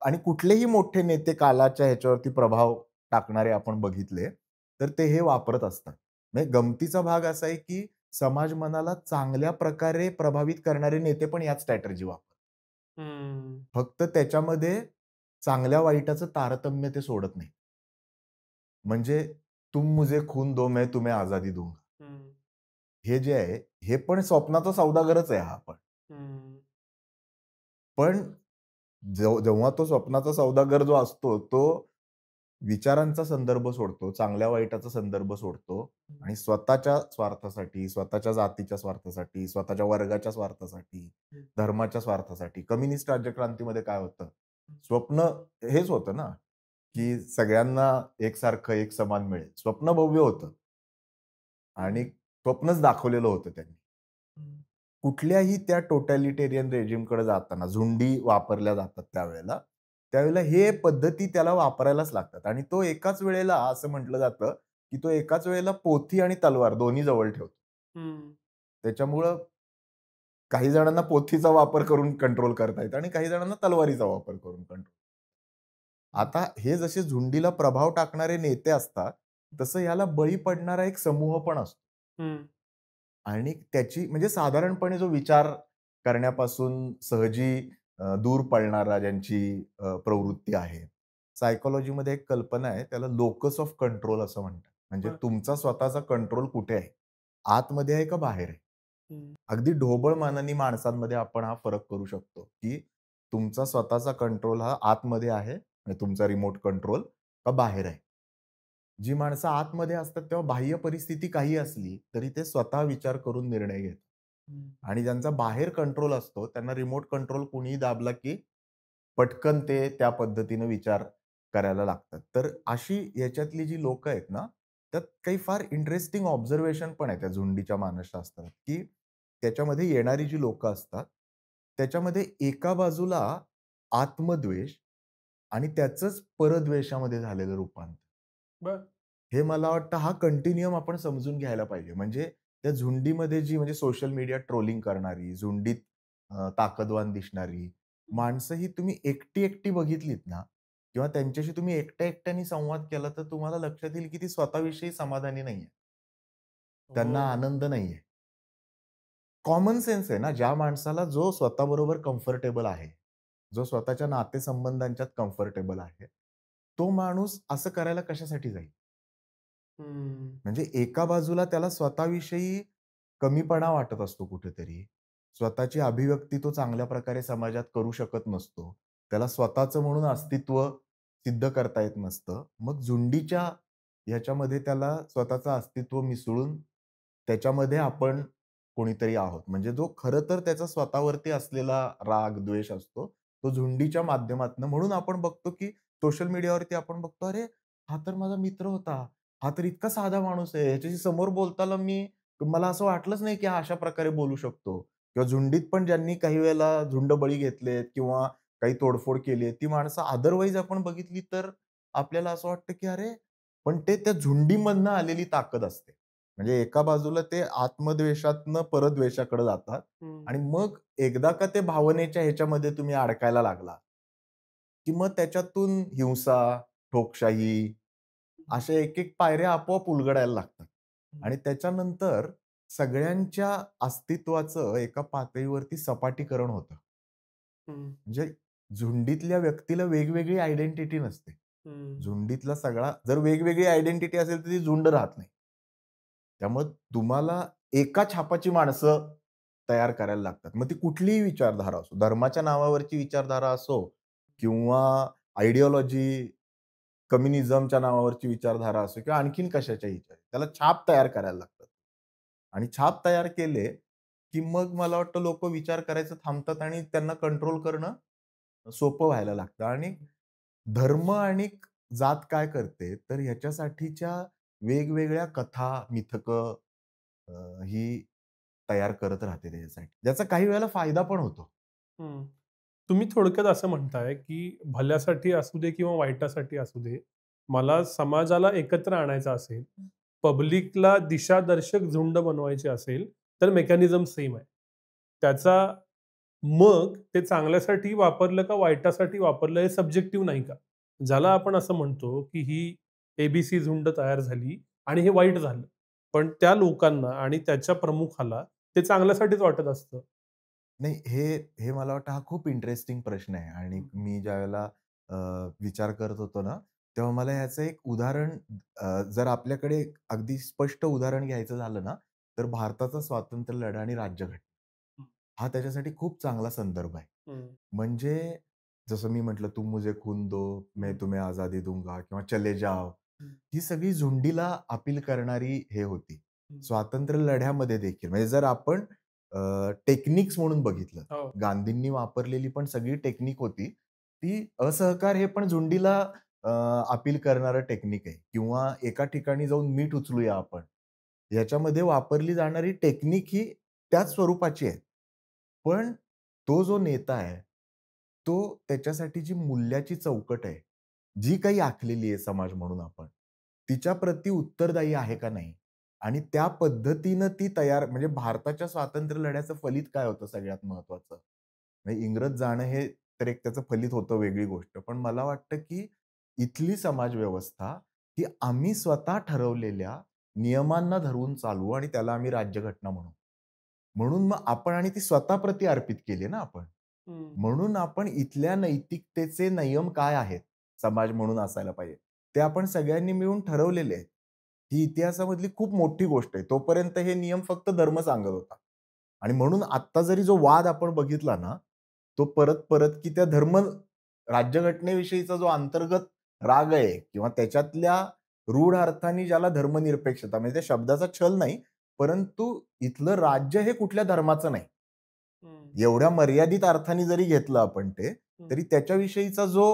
आणि कुठलेही मोठे नेते कालाच्या ह्याच्यावरती प्रभाव टाकणारे आपण बघितले, तर ते हे वापरत असतात. म्हणजे गमतीचा भाग असा आहे, की समाज मनाला चांगल्या प्रकारे प्रभावित करणारे नेते पण याच स्ट्रॅटेजी वापरतात. हं. फक्त त्याच्यामध्ये चांगल्या वाईटाचं तारतम्य ते सोडत नाही. म्हणजे तुम मुझे खून दो, मैं तुम्हें आजादी दूंगा. हं. हे जे आहे, हे पण स्वप्नाचा सौदागरच आहे हा पण. हं. पण जेव्हा तो स्वप्नाचा सौदागर जो असतो, तो विचारांचा संदर्भ सोडतो, चांगल्या वाईटाचा संदर्भ सोडतो आणि स्वतःच्या स्वार्थासाठी, स्वतःच्या जातीच्या स्वार्थासाठी, स्वतःच्या वर्गाच्या स्वार्थासाठी, हं. धर्माच्या स्वार्थासाठी कम्युनिस्ट राज्यक्रांतीमध्ये काय होतं? स्वप्न हेच होतं ना, की सगळ्यांना एकसारखं, एक समान मिळेल. स्वप्न भव्य होतं आणि हं. स्वप्नच दाखवलेलं होतं त्यांनी. हं. कुठल्याही त्या टोटॅलिटेरियन रेजिमकडे जाताना झुंडी वापरल्या जातात त्यावेळेला. त्यावेळेला हे पद्धती त्याला वापरायलाच लागतात आणि तो एकाच वेळेला असं म्हटलं जातं, की तो एकाच वेळेला पोथी आणि तलवार दोन्ही जवळ ठेवतो. हं. त्याच्यामुळं काही जणांना पोथीचा वापर करून कंट्रोल करता येतं आणि काही जणांना तलवारीचा वापर करून कंट्रोल. हं. आता हे जसे झुंडीला प्रभाव टाकणारे नेते असतात, तसं याला बळी पडणारा एक समूह पण असतो. हं. आणि त्याची म्हणजे साधारणपणे जो विचार करण्यापासून सहजी दूर पळणारा ज्यांची प्रवृत्ती आहे. सायकॉलॉजीमध्ये एक कल्पना आहे, त्याला लोकस ऑफ कंट्रोल असं म्हणतात. म्हणजे बरं. तुमचा स्वतःचा कंट्रोल कुठे आहे? आतमध्ये आहे का बाहेर आहे? हं. अगदी ढोबळ मानाने माणसांमध्ये आपण हा फरक करू शकतो, की तुमचा स्वतःचा कंट्रोल हा आतमध्ये आहे, म्हणजे तुमचा रिमोट कंट्रोल का बाहेर आहे? जी माणसं आतमध्ये असतात तेव्हा बाह्य परिस्थिती काही असली, तरी ते स्वतः विचार करून निर्णय घेतात. हं. आणि ज्यांचा बाहेर कंट्रोल असतो, त्यांना रिमोट कंट्रोल कुणीही दाबला, की पटकन ते त्या पद्धतीने विचार करायला लागतात. तर अशी याच्यातली जी लोकं आहेत ना, त्यात काही फार इंटरेस्टिंग ऑब्झर्वेशन पण आहे त्या झुंडीच्या मानसशास्त्रात, की त्याच्यामध्ये येणारी जी लोकं असतात, त्याच्यामध्ये एका बाजूला आत्मद्वेष आणि त्याचंच परद्वेषामध्ये झालेलं रूपांतर. बरं. हे मला वाटतं हा कंटिन्यूअम आपण समजून घ्यायला पाहिजे. म्हणजे त्या झुंडीमध्ये जी म्हणजे सोशल मीडिया ट्रोलिंग करणारी, झुंडीत ताकदवान दिसणारी हं. माणसं ही तुम्ही एकटी-एकटी बघितलीत ना किंवा त्यांच्याशी तुम्ही एकट्या-एकट्याने संवाद केला, तर तुम्हाला लक्षात येईल की ती स्वतःविषयी समाधानी नाहीये. त्यांना हो. आनंद नाहीये. कॉमन सेन्स आहे ना, ज्या माणसाला जो स्वतःबरोबर कम्फर्टेबल आहे, जो स्वतःच्या नातेसंबंधांच्यात कम्फर्टेबल आहे, तो माणूस असं करायला कशासाठी जाईल? हं. म्हणजे एका बाजूला त्याला स्वतःविषयी कमीपणा वाटत असतो कुठेतरी. स्वतःची अभिव्यक्ती तो चांगल्या प्रकारे समाजात करू शकत नसतो. त्याला स्वतःचं म्हणून अस्तित्व सिद्ध करता येत नसतं. मग झुंडीच्या ह्याच्यामध्ये त्याला स्वतःचं अस्तित्व मिसळून त्याच्यामध्ये आपण कोणीतरी आहोत. म्हणजे जो खरं तर त्याचा स्वतःवरती असलेला राग, द्वेष असतो, तो झुंडीच्या माध्यमातनं. म्हणून आपण बघतो, की सोशल मीडियावरती आपण बघतो, "अरे, हा तर माझा मित्र होता. हा तर इतका साधा माणूस आहे. ह्याच्याशी समोर बोलताना मला असं वाटलंच नाही, की हा अशा प्रकारे बोलू शकतो." किंवा झुंडीत पण ज्यांनी काही वेळेला झुंडबळी घेतलेत किंवा काही तोडफोड केली आहे, ती माणसं अदरवाईज आपण बघितली तर आपल्याला असं वाटतं, की अरे, पण ते त्या झुंडीमधनं आलेली ताकद असते. म्हणजे एका बाजूला ते आत्मद्वेषातनं परद्वेषाकडे जातात हं. आणि मग एकदा का ते भावनेच्या ह्याच्यामध्ये तुम्ही अडकायला लागला, की मग त्याच्यातून हिंसा, ठोकशाही अशा एक-एक पायऱ्या आपोआप उलगडायला लागतात. हं. आणि त्याच्यानंतर सगळ्यांच्या अस्तित्वाचं एका पातळीवरती सपाटीकरण होतं. हं. म्हणजे झुंडीतल्या व्यक्तीला वेगवेगळी आयडेंटिटी नसते. हं. झुंडीतला सगळा जर वेगवेगळी आयडेंटिटी असेल, तर ती झुंड राहत नाही. त्यामुळे तुम्हाला एका छापाची माणसं तयार करायला लागतात. मग ती कुठलीही विचारधारा असो, धर्माच्या नावावरची विचारधारा असो किंवा आयडिओलॉजी, कम्युनिझमच्या नावावरची विचारधारा असो किंवा आणखीन कशाच्याही त्याला छाप तयार करायला लागतात. आणि छाप तयार केले, की मग मला वाटतं लोकं विचार करायचं थांबतात आणि त्यांना कंट्रोल करणं सोपं व्हायला लागतं. आणि धर्म आणि जात काय करते, तर ह्याच्यासाठीच्या वेगवेगळ्या कथा, मिथकं ही तयार करत राहते त्याच्यासाठी. ज्याचा काही वेळेला फायदा पण होतो. हं. तुम्ही थोडक्यात असं म्हणताय, की भल्यासाठी असू दे किंवा वाईटासाठी असू दे, मला समाजाला एकत्र आणायचं असेल, पब्लिकला दिशादर्शक झुंड बनवायची असेल, तर मेकॅनिझम सेम आहे. त्याचा मग ते चांगल्यासाठी वापरलं का वाईटासाठी वापरलं हे सब्जेक्टिव्ह नाही का? ज्याला आपण असं म्हणतो, की ही ए झुंड तयार झाली आणि हे वाईट झालं. पण त्या लोकांना आणि त्याच्या प्रमुखाला ते चांगल्यासाठीच वाटत असतं. नाही, हे मला वाटतं हा खूप इंटरेस्टिंग प्रश्न आहे आणि हं. मी ज्यावेळेला अ, विचार करत होतो ना, तेव्हा मला ह्याचं एक उदाहरण जर आपल्याकडे एक अगदी स्पष्ट उदाहरण घ्यायचं झालं ना, तर भारताचा स्वातंत्र्य लढा आणि राज्यघटना. हं. हा त्याच्यासाठी खूप चांगला संदर्भ आहे. हं. म्हणजे जसं मी म्हटलं, "तुम मुझे खून दो, मैं हं. तुम्हें आजादी दूंगा" किंवा "चले जाओ." हं. ही सगळी झुंडीला अपील करणारी हे होती. हं. स्वातंत्र्य लढ्यामध्ये देखील म्हणजे जर आपण टेक्निक्स म्हणून बघितलं, हो. गांधींनी वापरलेली पण सगळी टेक्निक होती. ती असहकार हे पण झुंडीला अ, अपील करणारं टेक्निक आहे किंवा एका ठिकाणी जाऊन मीठ उचलूया आपण. ह्याच्यामध्ये वापरली जाणारी टेक्निक ही त्याच स्वरूपाची आहे. पण तो जो नेता आहे, तो त्याच्यासाठी जी मूल्याची चौकट आहे, जी काही आखलेली आहे समाज म्हणून आपण, तिच्याप्रती उत्तरदायी आहे का नाही? आणि त्या पद्धतीनं ती तयार म्हणजे भारताच्या स्वातंत्र्य लढ्याचं फलित काय होतं सगळ्यात महत्त्वाचं? म्हणजे इंग्रज जाणं हे तर एक त्याचं फलित होतं वेगळी गोष्ट. पण मला वाटतं, की इथली समाजव्यवस्था ही आम्ही स्वतः ठरवलेल्या नियमांना धरून चालवू आणि त्याला आम्ही राज्यघटना म्हणू. म्हणून मग आपण आणि ती स्वतःप्रती अर्पित केली ना आपण. हं. म्हणून आपण इथल्या नैतिकतेचे नियम काय आहेत, समाज म्हणून असायला पाहिजे, ते आपण सगळ्यांनी मिळून ठरवलेले आहेत. ही इतिहासामधली खूप मोठी गोष्ट आहे. तोपर्यंत हे नियम फक्त धर्म सांगत होता. आणि म्हणून आत्ता जरी जो वाद आपण बघितला ना, तो परत-परत की त्या राज्यघटनेविषयीचा जो अंतर्गत राग आहे किंवा त्याच्यातल्या रूढ अर्थाने ज्याला धर्मनिरपेक्षता म्हणजे त्या शब्दाचा छल नाही, परंतु इथलं राज्य हे कुठल्या धर्माचं नाही. हं. एवढ्या मर्यादित अर्थाने जरी घेतलं आपण ते, हं. तरी त्याच्याविषयीचा जो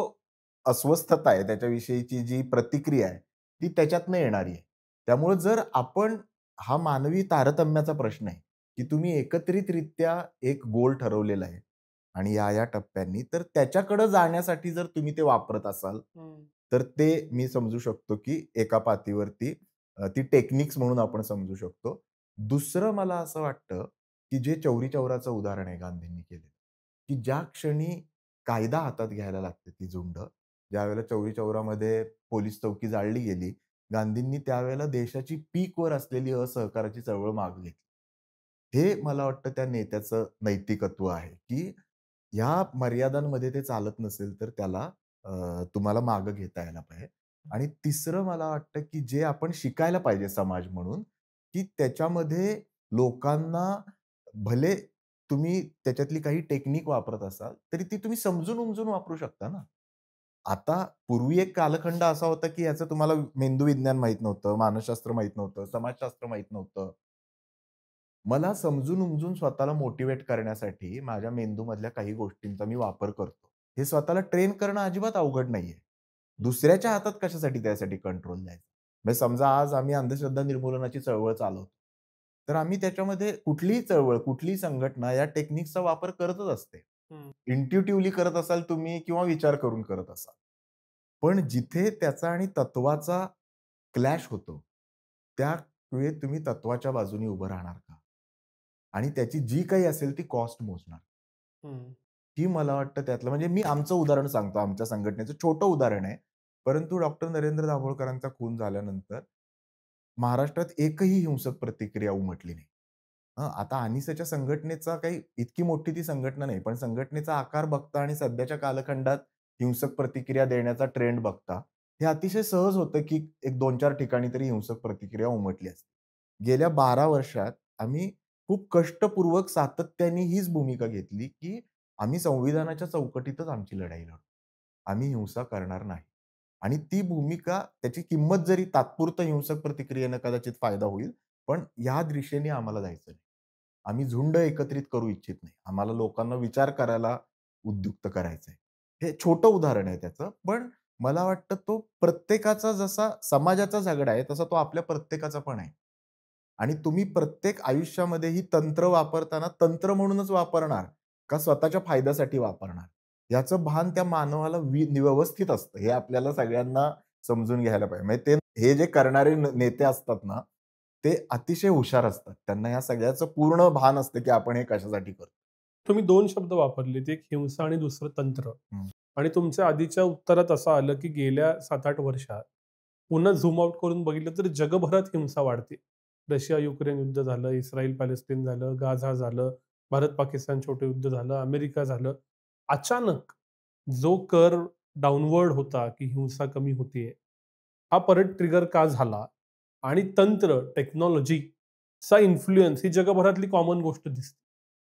अस्वस्थता आहे, त्याच्याविषयीची जी प्रतिक्रिया आहे, ती त्याच्यातनं येणारी आहे. त्यामुळे जर आपण हा मानवी तारतम्याचा प्रश्न आहे, की तुम्ही एकत्रितरित्या एक गोल ठरवलेला आहे आणि या-या टप्प्यांनी, तर त्याच्याकडे जाण्यासाठी जर तुम्ही ते वापरत असाल, हं. तर ते मी समजू शकतो, की एका पातळीवरती ती टेक्निक्स म्हणून आपण समजू शकतो. दुसरं मला असं वाटतं, की जे चौरी-चौराचं उदाहरण आहे गांधींनी केलेलं, की ज्या क्षणी कायदा हातात घ्यायला लागते ती झुंड, ज्यावेळेला चौरी-चौरामध्ये पोलीस चौकी जाळली गेली, गांधींनी त्यावेळेला देशाची पीकवर असलेली असहकाराची चळवळ मागे घेतली. हे मला वाटतं त्या नेत्याचं नैतिकत्व आहे, की ह्या मर्यादांमध्ये ते चालत नसेल, तर त्याला तुम्हाला मागे घेता यायला पाहिजे. आणि तिसरं मला वाटतं, की जे आपण शिकायला पाहिजे समाज म्हणून, की त्याच्यामध्ये लोकांना भले तुम्ही त्याच्यातली काही टेक्निक वापरत असाल, तरी ती तुम्ही समजून-उमजून वापरू शकता ना. आता पूर्वी एक कालखंड असा होता, की ह्याचं तुम्हाला मेंदूविज्ञान माहीत नव्हतं, मानसशास्त्र माहीत नव्हतं, समाजशास्त्र माहीत नव्हतं. मला समजून-उमजून स्वतःला मोटिव्हेट करण्यासाठी माझ्या मेंदूमधल्या काही गोष्टींचा मी वापर करतो. हे स्वतःला ट्रेन करणं अजिबात अवघड नाहीये. दुसऱ्याच्या हातात कशासाठी त्यासाठी कंट्रोल द्यायचा. म्हणजे समजा आज आम्ही अंधश्रद्धा निर्मूलनाची चळवळ चालवतो. तर आम्ही त्याच्यामध्ये कुठलीही चळवळ, कुठलीही संघटना या टेक्निक्सचा वापर करतच असते. हं, इंट्युटिव्हली करत असाल तुम्ही किंवा विचार करून करत असाल. पण जिथे त्याचा आणि तत्वाचा क्लॅश होतो, त्यावेळी तुम्ही तत्वाच्या बाजूने उभं राहणार का? आणि त्याची जी काही असेल ती कॉस्ट मोजणार. हं. ही मला वाटतं त्यातलं म्हणजे मी आमचं उदाहरण सांगतो आमच्या संघटनेचं छोटं उदाहरण आहे. परंतु डॉक्टर नरेंद्र दाभोळकरांचा खून झाल्यानंतर महाराष्ट्रात एकही हिंसक प्रतिक्रिया उमटली नाही. आता अनिसच्या संघटनेचा काही इतकी मोठी ती संघटना नाही. पण संघटनेचा आकार बघता आणि सध्याच्या कालखंडात हिंसक प्रतिक्रिया देण्याचा ट्रेंड बघता, हे अतिशय सहज होतं, की एक 2-4 ठिकाणी तरी हिंसक प्रतिक्रिया उमटली असते. गेल्या 12 वर्षात आम्ही खूप कष्टपूर्वक सातत्याने हीच भूमिका घेतली, की आम्ही संविधानाच्या चौकटीतच आमची लढाई लढू. आम्ही हिंसा करणार नाही. आणि ती भूमिका त्याची किंमत जरी तात्पुरतं हिंसक प्रतिक्रियेनं कदाचित फायदा होईल, पण या दिशेने आम्हाला जायचं नाही. आम्ही झुंड एकत्रित करू इच्छित नाही. आम्हाला लोकांना विचार करायला उद्युक्त करायचंय. हे छोटं उदाहरण आहे त्याचं, पण मला वाटतं तो प्रत्येकाचा जसा समाजाचा झगडा आहे, तसा तो आपल्या प्रत्येकाचा पण आहे. आणि तुम्ही प्रत्येक आयुष्यामध्ये ही तंत्र वापरताना तंत्र म्हणूनच वापरणार का स्वतःच्या फायद्यासाठी वापरणार? याचं भान त्या मानवाला व्यवस्थित असतं. हे आपल्याला सगळ्यांना समजून घ्यायला पाहिजे. म्हणजे ते हे जे करणारे नेते असतात ना, ते अतिशय हुशार असतात. त्यांना या सगळ्याचं पूर्ण भान असतं, की आपण हे कशासाठी करतो. तुम्ही 2 शब्द वापरलेत, एक हिंसा आणि दुसरं तंत्र. हं. आणि तुमच्या आधीच्या उत्तरात असं आलं, की गेल्या 7-8 वर्षात पुन्हा झूम आउट करून बघितलं तर जगभरात हिंसा वाढते. रशिया-युक्रेन युद्ध झालं, इस्रायल-पॅलेस्टाईन झालं, गाझा झालं, भारत-पाकिस्तान छोटं युद्ध झालं, अमेरिका झालं. अचानक जो कर्व्ह डाउनवर्ड होता, की हिंसा कमी होतीये, हा परत ट्रिगर का झाला? आणि तंत्र, टेक्नॉलॉजीचा इन्फ्लुअन्स ही जगभरातली कॉमन गोष्ट दिसते.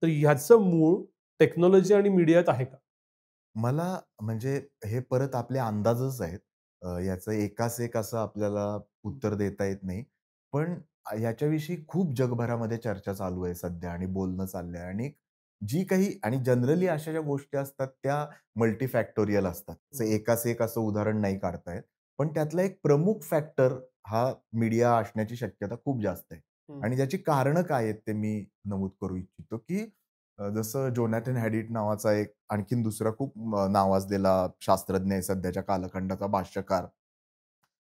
तर ह्याचं मूळ टेक्नॉलॉजी आणि मीडियात आहे का? मला म्हणजे हे परत आपले अंदाजच आहेत. याचं एकास एक असं आपल्याला उत्तर देता येत नाही. पण याच्याविषयी खूप जगभरामध्ये चर्चा चालू आहे सध्या आणि बोलणं चाललंय आणि जी काही आणि जनरली अशा ज्या गोष्टी असतात त्या मल्टीफॅक्टोरियल असतात. असं एकास एक असं उदाहरण नाही काढता येत. पण त्यातला एक प्रमुख फॅक्टर हा मीडिया असण्याची शक्यता खूप जास्त आहे. हं, आणि ज्याची कारणं काय आहेत ते मी नमूद करू इच्छितो, की जसं जोनाथन हॅडिट नावाचा एक आणखीन दुसरा खूप नावाजलेला शास्त्रज्ञ आहे सध्याच्या कालखंडाचा भाष्यकार.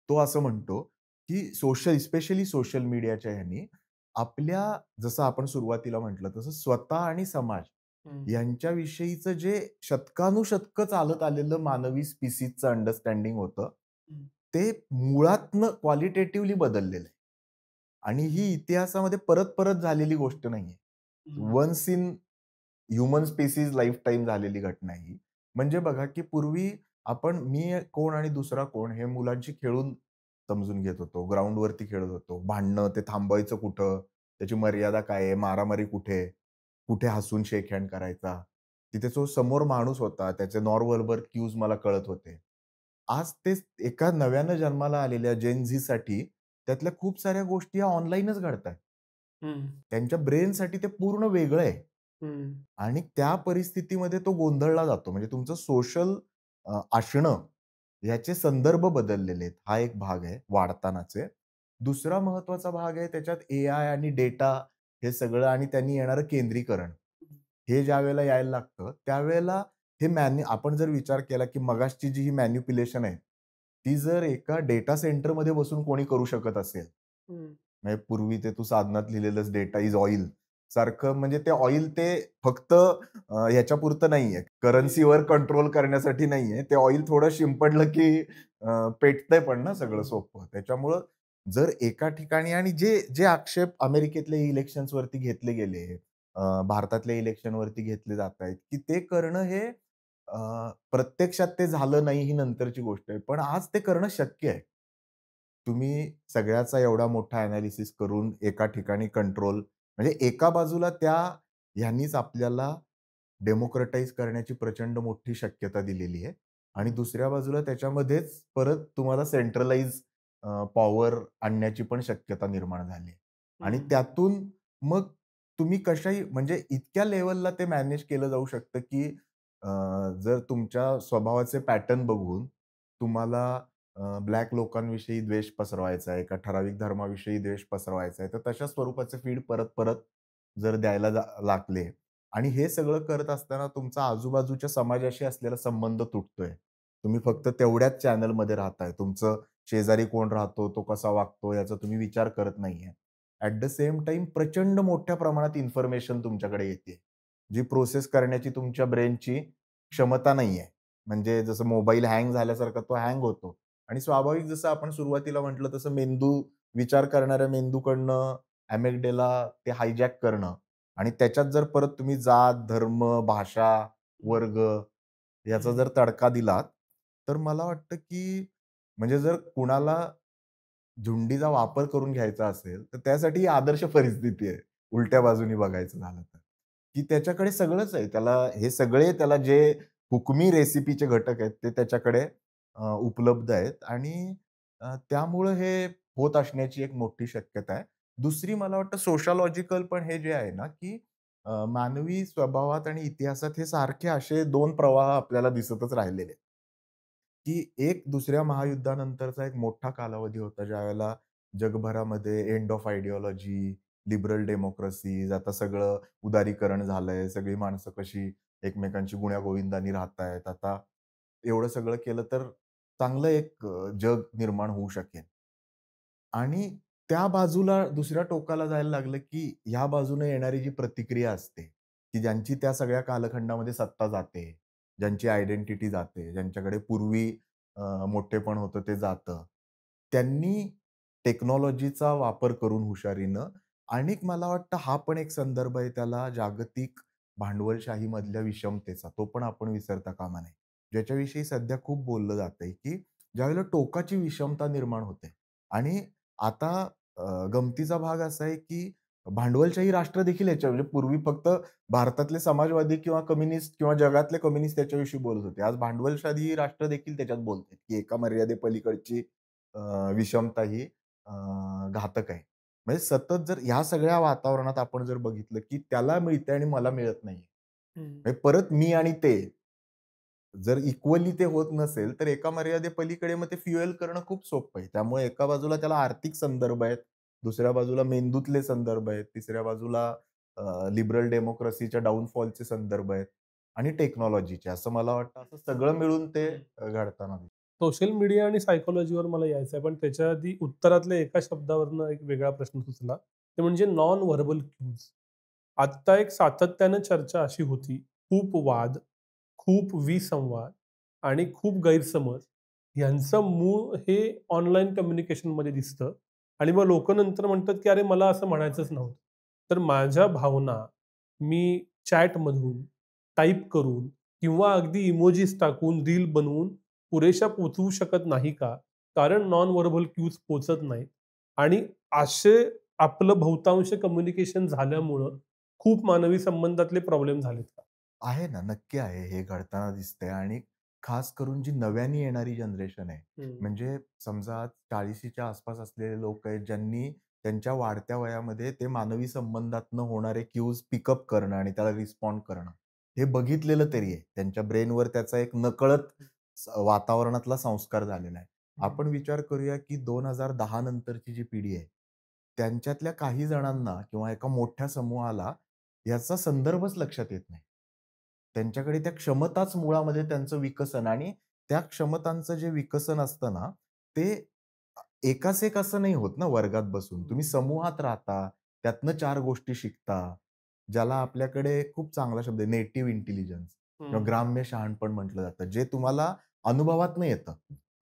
तो असं म्हणतो, की स्पेशली सोशल मीडियाच्या ह्यानी आपल्या जसं आपण सुरुवातीला म्हटलं तसं स्वतः आणि समाज हं, यांच्याविषयीचं जे शतकानुशतकं चालत आलेलं मानवी स्पिसीजचं अंडरस्टँडिंग होतं, हं, ते मुळातनं क्वालिटेटिव्हली बदललेलं आहे. आणि ही इतिहासामध्ये परत-परत झालेली गोष्ट नाहीये. हं, once in human species lifetime झालेली घटना आहे ही. म्हणजे बघा, की पूर्वी आपण मी कोण आणि दुसरा कोण हे मुलांशी खेळून समजून घेत होतो. ग्राउंडवरती खेळत होतो. भांडणं ते थांबवायचं कुठं? त्याची मर्यादा काय आहे? मारामारी कुठे? कुठे हसून शेक हँड करायचा? तिथे जो समोर माणूस होता, त्याचे नॉन व्हर्बल क्यूज मला कळत होते. आज ते एका नव्यानं जन्माला आलेल्या जेन झीसाठी त्यातल्या खूप साऱ्या गोष्टी या ऑनलाईनच घडतायत. हं, त्यांच्या ब्रेनसाठी ते पूर्ण वेगळं आहे. हं, आणि त्या परिस्थितीमध्ये तो गोंधळला जातो. म्हणजे तुमचं सोशल असणं याचे संदर्भ बदललेले आहेत. हा एक भाग आहे वाढतानाचे. दुसरा महत्त्वाचा भाग आहे त्याच्यात एआय आणि डेटा हे सगळं आणि त्यांनी येणारं केंद्रीकरण. हे ज्यावेळेला यायला लागतं, त्यावेळेला हे आपण जर विचार केला, की मगासची जी ही मॅनिप्युलेशन आहे, ती जर एका डेटा सेंटरमध्ये बसून कोणी करू शकत असेल, हं, म्हणजे पूर्वी ते तू साधनात लिहिलेलंच डेटा इज ऑइल सारखं म्हणजे ते ऑइल ते फक्त ह्याच्यापुरतं नाहीये. करन्सीवर कंट्रोल करण्यासाठी नाहीये. ते ऑइल थोडं शिंपडलं की पेटतंय पण ना सगळं हं, सोपं. त्याच्यामुळं जर एका ठिकाणी आणि जे जे आक्षेप अमेरिकेतल्या इलेक्शन्सवरती घेतले गेले, भारतातल्या इलेक्शनवरती घेतले जातायत, की ते करणं हे प्रत्यक्षात ते झालं नाही ही नंतरची गोष्ट आहे. पण आज ते करणं शक्य आहे. तुम्ही सगळ्याचा एवढा मोठा एनालिसिस करून एका ठिकाणी कंट्रोल म्हणजे एका बाजूला ह्यांनीच आपल्याला डेमोक्रटाइज करण्याची प्रचंड मोठी शक्यता दिलेली आहे आणि हं, दुसऱ्या बाजूला त्याच्यामध्येच परत तुम्हाला सेंट्रलाइज पॉवर आणण्याची पण शक्यता निर्माण झाली आहे. आणि हं, त्यातून मग तुम्ही कशाही म्हणजे इतक्या लेव्हलला ते मॅनेज केलं जाऊ शकतं, की जर तुमच्या स्वभावाचे पॅटर्न बघून तुम्हाला ब्लॅक लोकांविषयी द्वेष पसरवायचा आहे, एका ठराविक धर्माविषयी द्वेष पसरवायचा आहे, तर तशा स्वरूपाचे फीड परत-परत जर द्यायला लागले आणि हे सगळं करत असताना तुमचा आजूबाजूच्या समाजाशी असलेला संबंध तुटतोय. तुम्ही फक्त तेवढ्याच चॅनलमध्ये राहताय. तुमचं शेजारी कोण राहतो, तो कसा वागतो याचा तुम्ही विचार करत नाहीये. ॲट द सेम टाईम प्रचंड मोठ्या प्रमाणात इन्फॉर्मेशन तुमच्याकडे येते. जी प्रोसेस करण्याची तुमच्या ब्रेनची क्षमता नाहीये. म्हणजे जसं मोबाईल हँग झाल्यासारखा तो हँग होतो आणि स्वाभाविक जसं आपण सुरुवातीला म्हटलं तसं विचार करणाऱ्या मेंदूकडनं अॅमिग्डाला ते हायजॅक करणं आणि त्याच्यात जर परत तुम्ही जात, धर्म, भाषा, वर्ग याचा जर तडका दिलात, तर मला वाटतं की म्हणजे जर कुणाला झुंडीचा वापर करून घ्यायचा असेल, तर त्यासाठी ही आदर्श परिस्थिती आहे. उलट्या बाजूनी बघायचं झालं तर. की त्याच्याकडे सगळंच आहे. त्याला जे हुकमी रेसिपीचे घटक आहेत, ते त्याच्याकडे उपलब्ध आहेत आणि त्यामुळं हे होत असण्याची एक मोठी शक्यता आहे. दुसरी मला वाटतं सोशिओलॉजिकल पण हे जे आहे ना, की मानवी स्वभावात आणि इतिहासात हे सारखे असे 2 प्रवाह आपल्याला दिसतच राहिलेले आहेत. की एक दुसऱ्या महायुद्धानंतरचा एक मोठा कालावधी होता, ज्यावेळेला जगभरामध्ये एंड ऑफ आयडिओलॉजी, लिबरल डेमोक्रसीज, आता सगळं उदारीकरण झालंय. सगळी माणसं कशी एकमेकांची गुण्यागोविंदाने राहतायत. आता एवढं सगळं केलं तर चांगलं एक जग निर्माण होऊ शकेल. आणि त्या बाजूला दुसऱ्या टोकाला जायला लागलं, की ह्या बाजूने येणारी जी प्रतिक्रिया असते, की ज्यांची त्या सगळ्या कालखंडामध्ये सत्ता जाते, ज्यांची आयडेंटिटी जाते, ज्यांच्याकडे पूर्वी मोठेपण होतं ते जातं. त्यांनी टेक्नॉलॉजीचा वापर करून हुशारीनं आणि मला वाटतं हा पण एक संदर्भ आहे त्याला जागतिक भांडवलशाहीमधल्या विषमतेचा. तो पण आपण विसरता कामा नये. ज्याच्याविषयी सध्या खूप बोललं जातंय, की ज्यावेळेला टोकाची विषमता निर्माण होते आणि आता गमतीचा भाग असा आहे, की भांडवलशाही राष्ट्र देखील याच्या म्हणजे पूर्वी फक्त भारतातले समाजवादी किंवा कम्युनिस्ट किंवा जगातले कम्युनिस्ट त्याच्याविषयी बोलत होते. आज भांडवलशाही राष्ट्र देखील त्याच्यात बोलतात, की एका मर्यादेपलीकडची विषमता ही घातक आहे. म्हणजे सतत जर ह्या सगळ्या वातावरणात आपण जर बघितलं, की त्याला मिळतंय आणि मला मिळत नाहीये. हं. म्हणजे परत मी आणि ते जर इक्वली ते होत नसेल, तर एका मर्यादेपलीकडे मग ते फ्युएल करणं खूप सोपं आहे. त्यामुळे एका बाजूला त्याला आर्थिक संदर्भ आहेत, दुसऱ्या बाजूला मेंदूतले संदर्भ आहेत, तिसऱ्या बाजूला लिबरल डेमोक्रसीच्या डाउनफॉलचे संदर्भ आहेत आणि टेक्नॉलॉजीचे. असं मला वाटतं असं सगळं मिळून ते घडताना दिसतं. सोशल मीडिया आणि सायकॉलॉजीवर मला यायचं आहे, पण त्याच्या आधी उत्तरातल्या एका शब्दावरनं एक वेगळा प्रश्न सुचला. ते म्हणजे नॉन व्हर्बल क्यूज. आत्ता एक सातत्यानं चर्चा अशी होती, खूप वाद, खूप विसंवाद आणि खूप गैरसमज ह्यांचं मूळ हे ऑनलाईन कम्युनिकेशनमध्ये दिसतं आणि मग लोकं नंतर म्हणतात, की "अरे, मला असं म्हणायचंच नव्हतं." तर माझ्या भावना मी चॅटमधून, टाइप करून किंवा अगदी इमोजीस टाकून, रील बनवून पुरेशा पोहोचवू शकत नाही का? कारण नॉन व्हर्बल क्यूज पोहचत नाहीत आणि असे आपलं बहुतांश कम्युनिकेशन झाल्यामुळं खूप मानवी संबंधातले प्रॉब्लेम झालेत का? आहे ना, नक्की आहे. हे घडताना दिसतंय आणि खास करून जी नव्याने येणारी जनरेशन आहे. हं. म्हणजे समजा 40शीच्या आसपास असलेले लोक आहेत, ज्यांनी त्यांच्या वाढत्या वयामध्ये ते मानवी संबंधातनं होणारे क्यूज पिकअप करणं आणि त्याला रिस्पॉन्ड करणं, हे बघितलेलं तरी आहे. त्यांच्या ब्रेनवर त्याचा एक नकळत वातावरणातला संस्कार झालेला आहे. हं. आपण विचार करूया, की 2010 नंतरची जी पिढी आहे, त्यांच्यातल्या काही जणांना किंवा एका मोठ्या समूहाला याचा संदर्भच लक्षात येत नाही. त्यांच्याकडे त्या क्षमताच मुळामध्ये त्यांचं विकसन आणि त्या क्षमतांचं जे विकसन असतं ना, ते एकास एक असं नाही होत ना वर्गात बसून. तुम्ही समूहात राहता, त्यातनं 4 गोष्टी शिकता. ज्याला आपल्याकडे खूप चांगला शब्द आहे नेटिव्ह इंटेलिजन्स किंवा हं. ग्राम्य शहाणपण म्हटलं जातं. जे तुम्हाला अनुभवातनं येतं.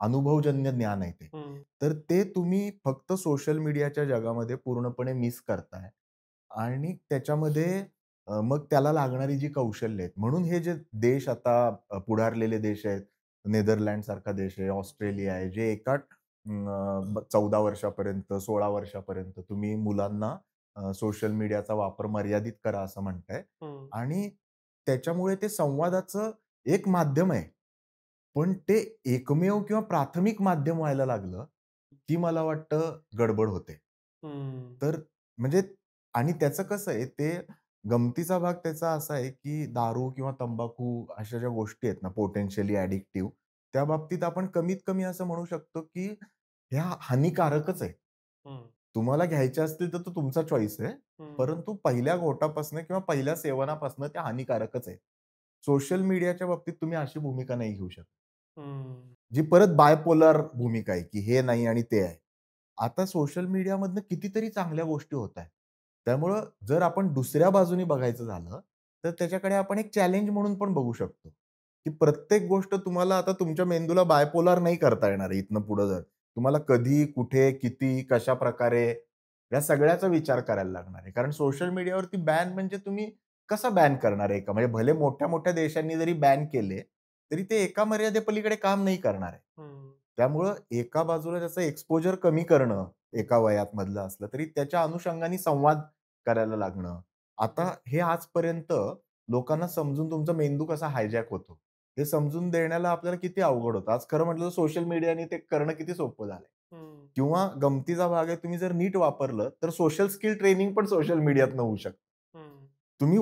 अनुभवजन्य ज्ञान आहे ते. हं. तर ते तुम्ही फक्त सोशल मीडियाच्या जगामध्ये पूर्णपणे मिस करताय. आणि त्याच्यामध्ये मग त्याला लागणारी जी कौशल्य आहेत. म्हणून हे जे देश आता पुढारलेले देश आहेत. नेदरलँडसारखा देश आहे, ऑस्ट्रेलिया आहे, जे एका 14 वर्षापर्यंत, 16 वर्षापर्यंत तुम्ही मुलांना सोशल मीडियाचा वापर मर्यादित करा असं म्हणताय हं. आणि त्याच्यामुळे ते संवादाचं एक माध्यम आहे. पण ते एकमेव किंवा प्राथमिक माध्यम व्हायला लागलं, की मला वाटतं गडबड होते. हं. तर म्हणजे आणि त्याचं कसं आहे ते गमतीचा भाग त्याचा असा आहे, की दारू किंवा तंबाखू अशा ज्या गोष्टी आहेत ना पोटेन्शियली ॲडिक्टिव्ह, त्या बाबतीत आपण कमीत कमी असं म्हणू शकतो, की ह्या हानिकारकच आहे. हं, तुम्हाला घ्यायच्या असतील तर तो तुमचा चॉईस आहे. हं, परंतु पहिल्या घोटापासून किंवा पहिल्या सेवनापासून त्या हानिकारकच आहे. सोशल मीडियाच्या बाबतीत तुम्ही अशी भूमिका नाही घेऊ शकत. हं. जी परत बायपोलर भूमिका आहे, की हे नाही आणि ते आहे. आता सोशल मीडियामधनं कितीतरी चांगल्या गोष्टी होत आहेत. त्यामुळं जर आपण दुसऱ्या बाजूने बघायचं झालं, तर त्याच्याकडे आपण एक चॅलेंज म्हणून पण बघू शकतो, की प्रत्येक गोष्ट तुम्हाला आता तुमच्या मेंदूला बायपोलर नाही करता येणार आहे इथनं पुढं जर. तुम्हाला कधी, कुठे, किती, कशाप्रकारे या सगळ्याचा विचार करायला लागणार आहे. कारण सोशल मीडियावरती बॅन म्हणजे तुम्ही कसा बॅन करणार आहे का? म्हणजे भले मोठ्या-मोठ्या देशांनी जरी बॅन केले, तरी ते एका मर्यादेपलीकडे काम नाही करणार आहे. हं. त्यामुळं एका बाजूला त्याचं एक्सपोजर कमी करणं, एका वयामधलं असलं तरी त्याच्या अनुषंगाने संवाद करायला लागणं. आता हे आजपर्यंत लोकांना समजून तुमचा मेंदू कसा हायजॅक होतो, हे समजून देण्याला आपल्याला किती अवघड होतं. आज खरं म्हटलं तर सोशल मीडियाने ते करणं किती सोपं झालंय. हं. किंवा गमतीचा भाग आहे तुम्ही जर नीट वापरलं, तर सोशल स्किल ट्रेनिंग पण सोशल मीडियातनं होऊ शकतं. हं. तुम्ही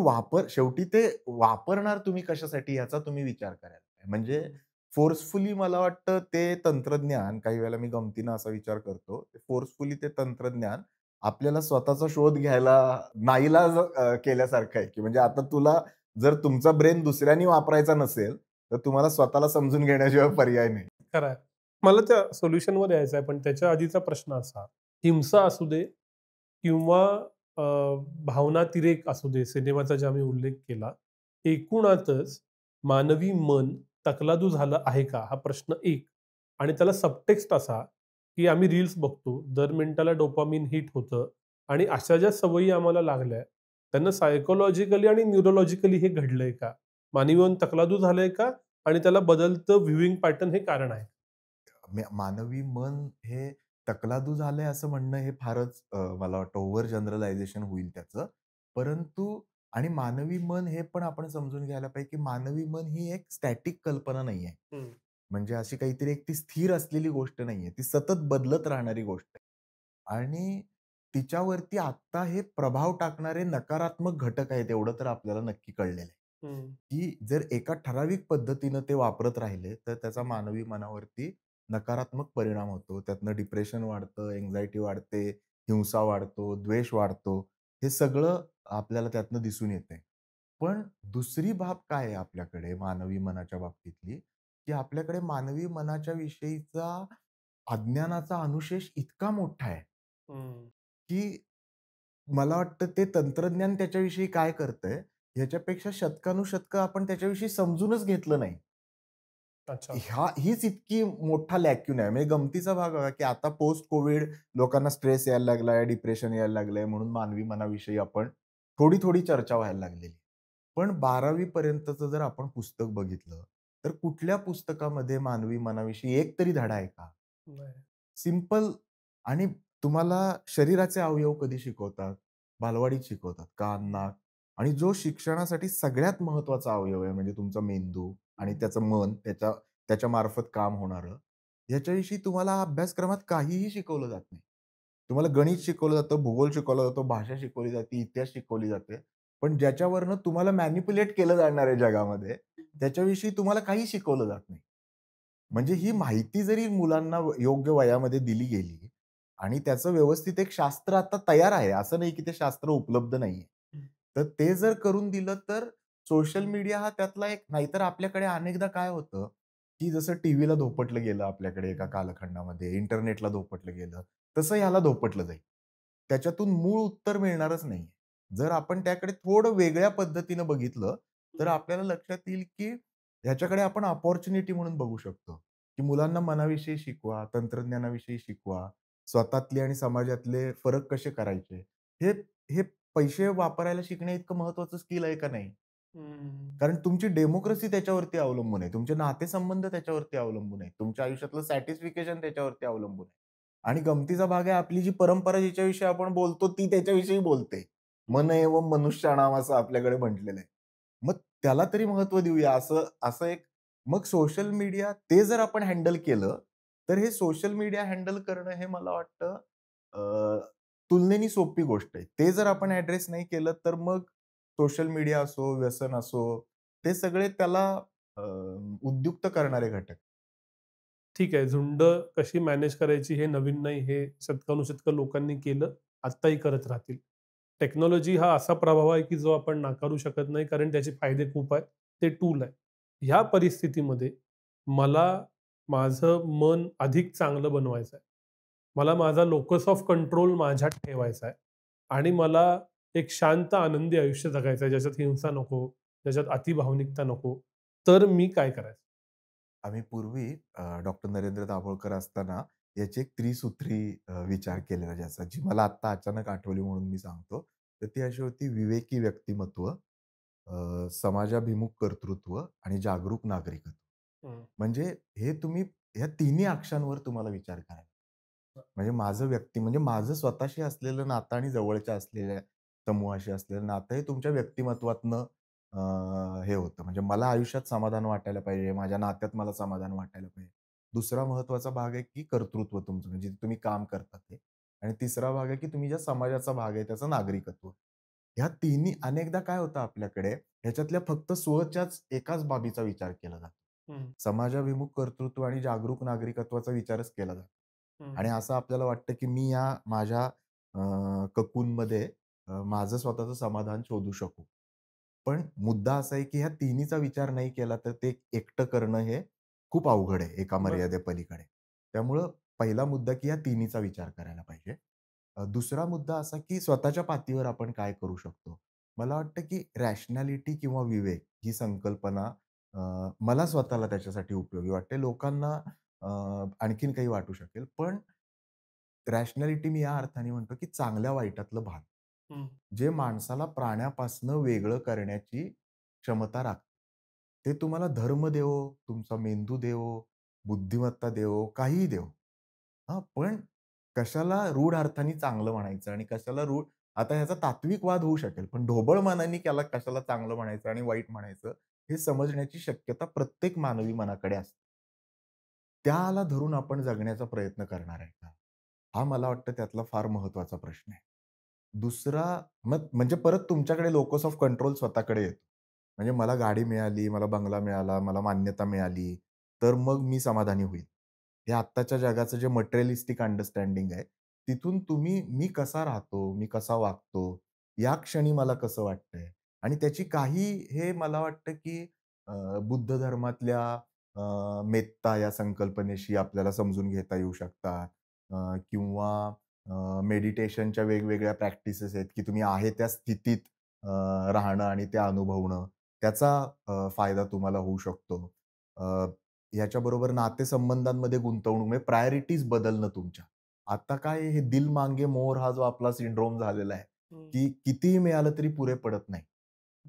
शेवटी ते वापरणार तुम्ही कशासाठी याचा तुम्ही विचार करायला पाहिजे. म्हणजे हं. फोर्सफुली मला वाटतं ते तंत्रज्ञान काही वेळेला मी गमतीनं असा विचार करतो. फोर्सफुली ते तंत्रज्ञान आपल्याला स्वतःचा शोध घ्यायला नाईलाज केल्यासारखं आहे, की म्हणजे आता तुला जर तुमचा ब्रेन दुसऱ्यानी वापरायचा नसेल, तर तुम्हाला स्वतःला समजून घेण्याशिवाय पर्याय नाही. खरं आहे. मला त्या सोल्युशनवर यायचं आहे, पण त्याच्या आधीचा प्रश्न असा, हिंसा असू दे किंवा अ, भावनातिरेक असू दे, सिनेमाचा ज्या मी उल्लेख केला, एकूणातच मानवी मन तकलादू झालं आहे का? हा प्रश्न एक. आणि त्याला सबटेक्स्ट असा, की आम्ही रील्स बघतो, दर मिनिटाला डोपामाइन हिट होतं आणि अशा ज्या सवयी आम्हाला लागल्या, त्यांना सायकॉलॉजिकली आणि न्यूरोलॉजिकली हे घडलंय का? मानवी मन तकलादू झालंय का? आणि त्याला बदलतं व्ह्यूइंग पॅटर्न हे कारण आहे? मानवी मन हे तकलादू झालंय असं म्हणणं हे फारच मला वाटतं ओव्हर जनरलायझेशन होईल त्याचं. परंतु आणि मानवी मन हे पण आपण समजून घ्यायला पाहिजे, की मानवी मन ही एक स्टॅटिक कल्पना नाहीये. हं, म्हणजे अशी काहीतरी एक ती स्थिर असलेली गोष्ट नाहीये. ती सतत बदलत राहणारी गोष्ट आहे. आणि तिच्यावरती आत्ता हे प्रभाव टाकणारे नकारात्मक घटक आहेत एवढं तर आपल्याला नक्की कळलेलं आहे. हं, की जर एका ठराविक पद्धतीनं ते वापरत राहिले, तर त्याचा हं, मानवी मनावरती नकारात्मक परिणाम होतो. त्यातनं डिप्रेशन वाढतं, अँक्झायटी वाढते, हिंसा वाढतो, द्वेष वाढतो. हे सगळं आपल्याला त्यातनं दिसून येतंय. पण दुसरी बाब काय आहे आपल्याकडे मानवी मनाच्या बाबतीतली, की आपल्याकडे मानवी मनाच्या विषयीचा अज्ञानाचा अनुशेष इतका मोठा आहे, हं. की मला वाटतं ते तंत्रज्ञान त्याच्याविषयी काय करतंय, ह्याच्यापेक्षा शतकानुशतकं आपण त्याच्याविषयी समजूनच घेतलं नाही. अच्छा. हीच इतकी मोठा लॅक्यून आहे. म्हणजे गमतीचा भाग बघा, की आता पोस्ट कोविड लोकांना स्ट्रेस यायला लागलाय, डिप्रेशन यायला लागलंय म्हणून मानवी मनाविषयी आपण थोडी-थोडी चर्चा व्हायला लागलेली. पण 12वी पर्यंतचं जर आपण पुस्तक बघितलं, तर कुठल्या पुस्तकामध्ये मानवी मनाविषयी एक तरी धडा आहे का? नाही. सिंपल आणि तुम्हाला शरीराचे अवयव कधी शिकवतात? बालवाडीत शिकवतात. कान, नाक आणि जो शिक्षणासाठी सगळ्यात महत्त्वाचा अवयव आहे म्हणजे तुमचा मेंदू आणि हं, त्याचं मन त्याच्यामार्फत काम होणारं. याच्याविषयी तुम्हाला अभ्यासक्रमात काहीही शिकवलं जात नाही. तुम्हाला गणित शिकवलं जातं, भूगोल शिकवला जातो, भाषा शिकवली जाते, इतिहास शिकवली जाते. पण ज्याच्यावरनं तुम्हाला मॅनिप्युलेट केलं जाणार आहे जगामध्ये, त्याच्याविषयी तुम्हाला काही शिकवलं जात नाही. म्हणजे ही माहिती जरी मुलांना योग्य वयामध्ये दिली गेली आणि त्याचं व्यवस्थित एक शास्त्र आता तयार आहे. असं नाही की ते शास्त्र उपलब्ध नाहीये. हं, तर ते जर करून दिलं तर सोशल मीडिया हा त्यातला एक नाहीतर आपल्याकडे अनेकदा काय होतं, की जसं टीव्हीला धोपटलं गेलं आपल्याकडे एका कालखंडामध्ये, इंटरनेटला धोपटलं गेलं, तसं ह्याला धोपटलं जाईल. त्याच्यातून मूळ उत्तर मिळणारच नाहीये. जर आपण त्याकडे थोडं वेगळ्या पद्धतीनं बघितलं, तर आपल्याला लक्षात येईल की ह्याच्याकडे आपण अपॉर्च्युनिटी म्हणून बघू शकतो, की मुलांना मनाविषयी शिकवा, तंत्रज्ञानाविषयी शिकवा, स्वतःतले आणि समाजातले फरक कसे करायचे. हे हे पैसे वापरायला शिकण्याइतकं महत्त्वाचं स्किल आहे का नाही? हं. कारण तुमची डेमोक्रसी त्याच्यावरती अवलंबून आहे. तुमचे नातेसंबंध त्याच्यावरती अवलंबून आहेत. तुमच्या आयुष्यातलं सॅटिस्फिकेशन त्याच्यावरती अवलंबून आहे. आणि गमतीचा भाग आहे आपली जी परंपरा जिच्याविषयी आपण बोलतो ती त्याच्याविषयी बोलते. मन हं. एवं मनुष्याणाम असं आपल्याकडे म्हटलेलं आहे. मग त्याला तरी महत्त्व देऊया असं असं एक मग सोशल मीडिया ते जर आपण हँडल केलं, तर हे सोशल मीडिया हँडल करणं हे मला वाटतं तुलनेने सोपी गोष्ट आहे. ते जर आपण ॲड्रेस नाही केलं तर मग सोशल मीडिया असो, व्यसन असो, ते सगळे त्याला उद्युक्त करणारे घटक. ठीक आहे, झुंड कशी मॅनेज करायची हे नवीन नाही, हे शतकानुशतकं लोकांनी केलं, आत्ताही करत राहतील. टेक्नॉलॉजी हा असा प्रभाव आहे, की जो आपण नाकारू शकत नाही, कारण त्याचे फायदे खूप आहेत. ते टूल आहे. ह्या परिस्थितीमध्ये मला माझं मन अधिक चांगलं बनवायचं आहे. मला माझा लोकस ऑफ कंट्रोल माझ्यात ठेवायचा आहे आणि मला एक शांत, आनंदी आयुष्य जगायचं आहे, ज्याच्यात हिंसा नको, ज्याच्यात अतिभावनिकता नको. तर मी काय करायचं? आम्ही पूर्वी डॉक्टर नरेंद्र दाभोळकर असताना याची एक त्रिसूत्री विचार केलेला ज्याचा, जी मला आत्ता अचानक आठवली म्हणून मी सांगतो. तर ती अशी होती: विवेकी व्यक्तिमत्व, समाजाभिमुख कर्तृत्व आणि जागरूक नागरिकत्व. हं. म्हणजे हे तुम्ही ह्या तिन्ही अक्षांवर तुम्हाला विचार करायचा. म्हणजे माझं व्यक्ती म्हणजे माझं स्वतःशी असलेलं नातं आणि जवळच्या असलेल्या समूहाशी असलेलं नातं हे तुमच्या व्यक्तिमत्वातनं हे होतं. म्हणजे मला आयुष्यात समाधान वाटायला पाहिजे, माझ्या नात्यात मला समाधान वाटायला पाहिजे. दुसरा महत्त्वाचा भाग आहे, की कर्तृत्व तुमचं म्हणजे तुम्ही काम करता ते. आणि तिसरा भाग आहे, की तुम्ही ज्या समाजाचा भाग आहे त्याचं नागरिकत्व. ह्या तिन्ही अनेकदा काय होतं आपल्याकडे, ह्याच्यातल्या फक्त स्वच्याच एकाच बाबीचा विचार केला जातो. हं, समाजाभिमुख कर्तृत्व आणि जागरूक नागरिकत्वाचा विचारच केला जातो. हं. आणि असं आपल्याला वाटतं, की मी या माझ्या ककूनमध्ये माझं स्वतःचं समाधान शोधू शकू. पण मुद्दा असा आहे, की ह्या तिन्हीचा विचार नाही केला तर ते एकटं करणं हे खूप अवघड आहे एका बरं. मर्यादेपलीकडे. त्यामुळं पहिला मुद्दा, की या तिन्हीचा विचार करायला पाहिजे. दुसरा मुद्दा असा, की स्वतःच्या पातळीवर आपण काय करू शकतो. मला वाटतं, की रॅशनॅलिटी किंवा विवेक ही संकल्पना मला स्वतःला त्याच्यासाठी उपयोगी वाटते. लोकांना अ, आणखीन काही वाटू शकेल. पण रॅशनॅलिटी मी या अर्थाने म्हणतो, की चांगल्या वाईटातलं भान. हं, जे माणसाला प्राण्यापासनं वेगळं करण्याची क्षमता राखतं. ते तुम्हाला धर्म देवो, तुमचा मेंदू देवो, बुद्धिमत्ता देवो, काहीही देवो. हां, पण कशाला रूढ अर्थाने चांगलं म्हणायचं आणि कशाला रूढ आता ह्याचा तात्विक वाद होऊ शकेल, पण ढोबळ मनाने त्याला कशाला चांगलं म्हणायचं आणि वाईट म्हणायचं, हे समजण्याची शक्यता प्रत्येक मानवी मनाकडे असते. त्याला धरून आपण जगण्याचा प्रयत्न करणार आहे का? हा मला वाटतं त्यातला फार महत्त्वाचा प्रश्न आहे. दुसरा मग म्हणजे परत तुमच्याकडे लोकस ऑफ कंट्रोल स्वतःकडे येतो. म्हणजे मला गाडी मिळाली, मला बंगला मिळाला, मला मान्यता मिळाली, तर मग मी समाधानी होईल. हे आत्ताच्या जगाचं जे मटेरिअलिस्टिक अंडरस्टँडिंग आहे, तिथून तुम्ही मी कसा राहतो, मी कसा वागतो, या क्षणी मला कसं वाटतंय आणि त्याची काही हे मला वाटतं, की बुद्ध धर्मातल्या मेत्ता या संकल्पनेशी आपल्याला समजून घेता येऊ शकतात किंवा मेडिटेशनच्या वेगवेगळ्या प्रॅक्टिसेस आहेत, की तुम्ही आहे त्या स्थितीत राहणं आणि ते अनुभवणं. त्याचा फायदा तुम्हाला होऊ शकतो. अ, याच्याबरोबर नातेसंबंधांमध्ये गुंतवणूक म्हणजे प्रायोरिटीज बदलणं तुमच्या. आता काय हे दिल मांगे मोर हा जो आपला सिंड्रोम झालेला आहे, हं, की कितीही मिळालं तरी पुरे पडत नाही.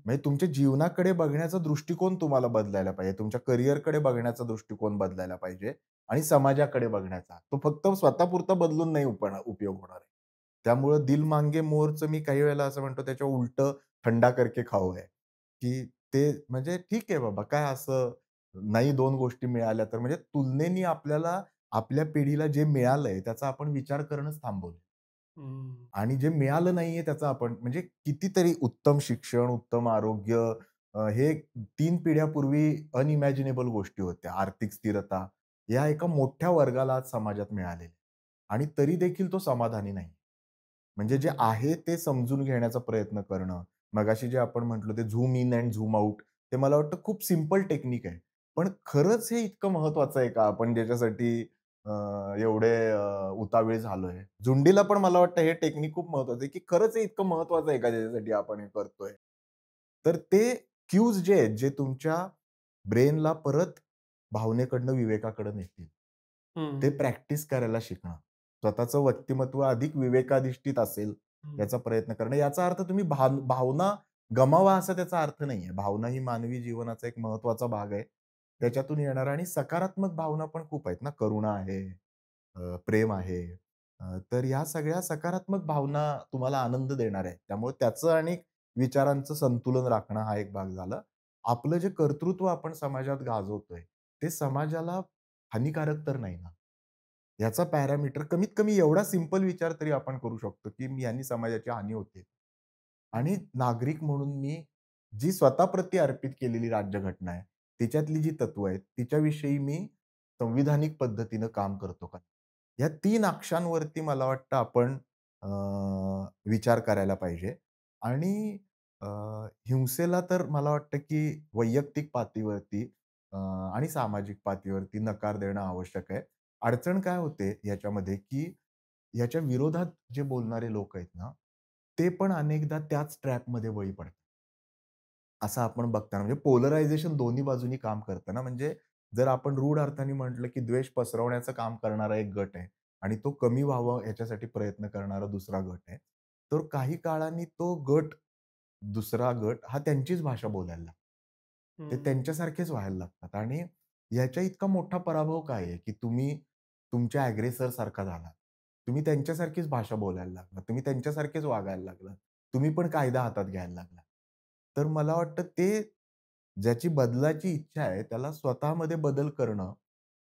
म्हणजे तुमच्या जीवनाकडे बघण्याचा दृष्टिकोन तुम्हाला बदलायला पाहिजे. तुमच्या करिअरकडे बघण्याचा दृष्टिकोन बदलायला पाहिजे आणि समाजाकडे बघण्याचा. तो फक्त स्वतःपुरता बदलून नाही उपयोग होणार आहे. त्यामुळं दिल मांगे मोरचं मी काही वेळेला असं म्हणतो त्याच्या उलटं ठंडा करके खाओ है, की ते म्हणजे ठीक आहे बाबा काय असं नाही 2 गोष्टी मिळाल्या तर म्हणजे तुलनेने आपल्याला आपल्या पिढीला जे मिळालंय त्याचा आपण विचार करणंच थांबवलं. हं, आणि जे मिळालं नाहीये त्याचा आपण म्हणजे कितीतरी उत्तम शिक्षण, उत्तम आरोग्य हे 3 पिढ्यापूर्वी अनइमॅजिनेबल गोष्टी होत्या. आर्थिक स्थिरता या एका मोठ्या वर्गाला आज समाजात मिळालेल्या आणि तरी देखील तो समाधानी नाही. म्हणजे जे आहे ते समजून घेण्याचा प्रयत्न करणं. मगाशी जे आपण म्हटलो ते zoom in and zoom out ते मला वाटतं खूप सिंपल टेक्निक आहे. पण खरंच हे इतकं महत्वाचं आहे का आपण ज्याच्यासाठी अ, एवढे उतावीळ झालोय. झुंडीला पण मला वाटतं हे टेक्निक खूप महत्वाचं आहे, की खरंच हे इतकं महत्वाचं आहे का ज्याच्यासाठी आपण हे करतोय. तर ते क्यूज जे आहेत, जे तुमच्या ब्रेनला परत भावनेकडनं विवेकाकडे नेतील. ते हं, प्रॅक्टिस करायला शिकणं. स्वतःचं व्यक्तिमत्व अधिक विवेकाधिष्ठित असेल, हं, याचा प्रयत्न करणं. याचा अर्थ तुम्ही भावना गमावा असा त्याचा अर्थ नाहीये. भावना ही मानवी जीवनाचा एक महत्त्वाचा भाग आहे. हं, त्याच्यातून येणारा आणि सकारात्मक भावना पण खूप आहेत ना, करुणा आहे, प्रेम आहे. तर या सगळ्या सकारात्मक भावना तुम्हाला आनंद देणार आहेत. त्यामुळे त्याचं आणि विचारांचं संतुलन राखणं हा एक भाग झाला. आपलं जे कर्तृत्व आपण समाजात गाजवतोय, ते समाजाला हानिकारक तर नाही ना. याचा पॅरामीटर कमीत कमी एवढा सिंपल विचार तरी आपण करू शकतो, की यांनी समाजाची हानी होते. आणि नागरिक म्हणून मी जी स्वतःप्रती अर्पित केलेली राज्यघटना आहे, तिच्यातली जी तत्व आहेत, तिच्याविषयी मी संविधानिक पद्धतीनं काम करतो का? या 3 अक्षांवरती मला वाटतं आपण अ, विचार करायला पाहिजे आणि अ, हिंसेला तर मला वाटतं, की वैयक्तिक पातळीवरती आणि सामाजिक पातळीवरती नकार देणं आवश्यक आहे. अडचण काय होते याच्यामध्ये, की याच्या विरोधात जे बोलणारे लोक आहेत ना, ते पण अनेकदा त्याच ट्रॅपमध्ये बळी पडतात. असं आपण बघताना म्हणजे पोलरायझेशन दोन्ही बाजूनी काम करतं ना, म्हणजे जर आपण रूढ अर्थाने म्हटलं, की द्वेष पसरवण्याचं काम करणारा एक गट आहे आणि तो कमी व्हावा याच्यासाठी प्रयत्न करणारा दुसरा गट आहे. तर काही काळाने तो गट, दुसरा गट हा त्यांचीच भाषा बोलायला लागतो. ते हं. त्यांच्यासारखेच व्हायला लागतात आणि ह्याच्या इतका मोठा पराभव काय आहे, की तुम्ही तुमच्या अग्रेसर सारखा झालात. तुम्ही त्यांच्यासारखीच भाषा बोलायला लागलात. तुम्ही त्यांच्यासारखेच वागायला लागलात. तुम्ही पण कायदा हातात घ्यायला लागलात. तर मला वाटतं ते ज्याची बदलाची इच्छा आहे, त्याला स्वतःमध्ये बदल करणं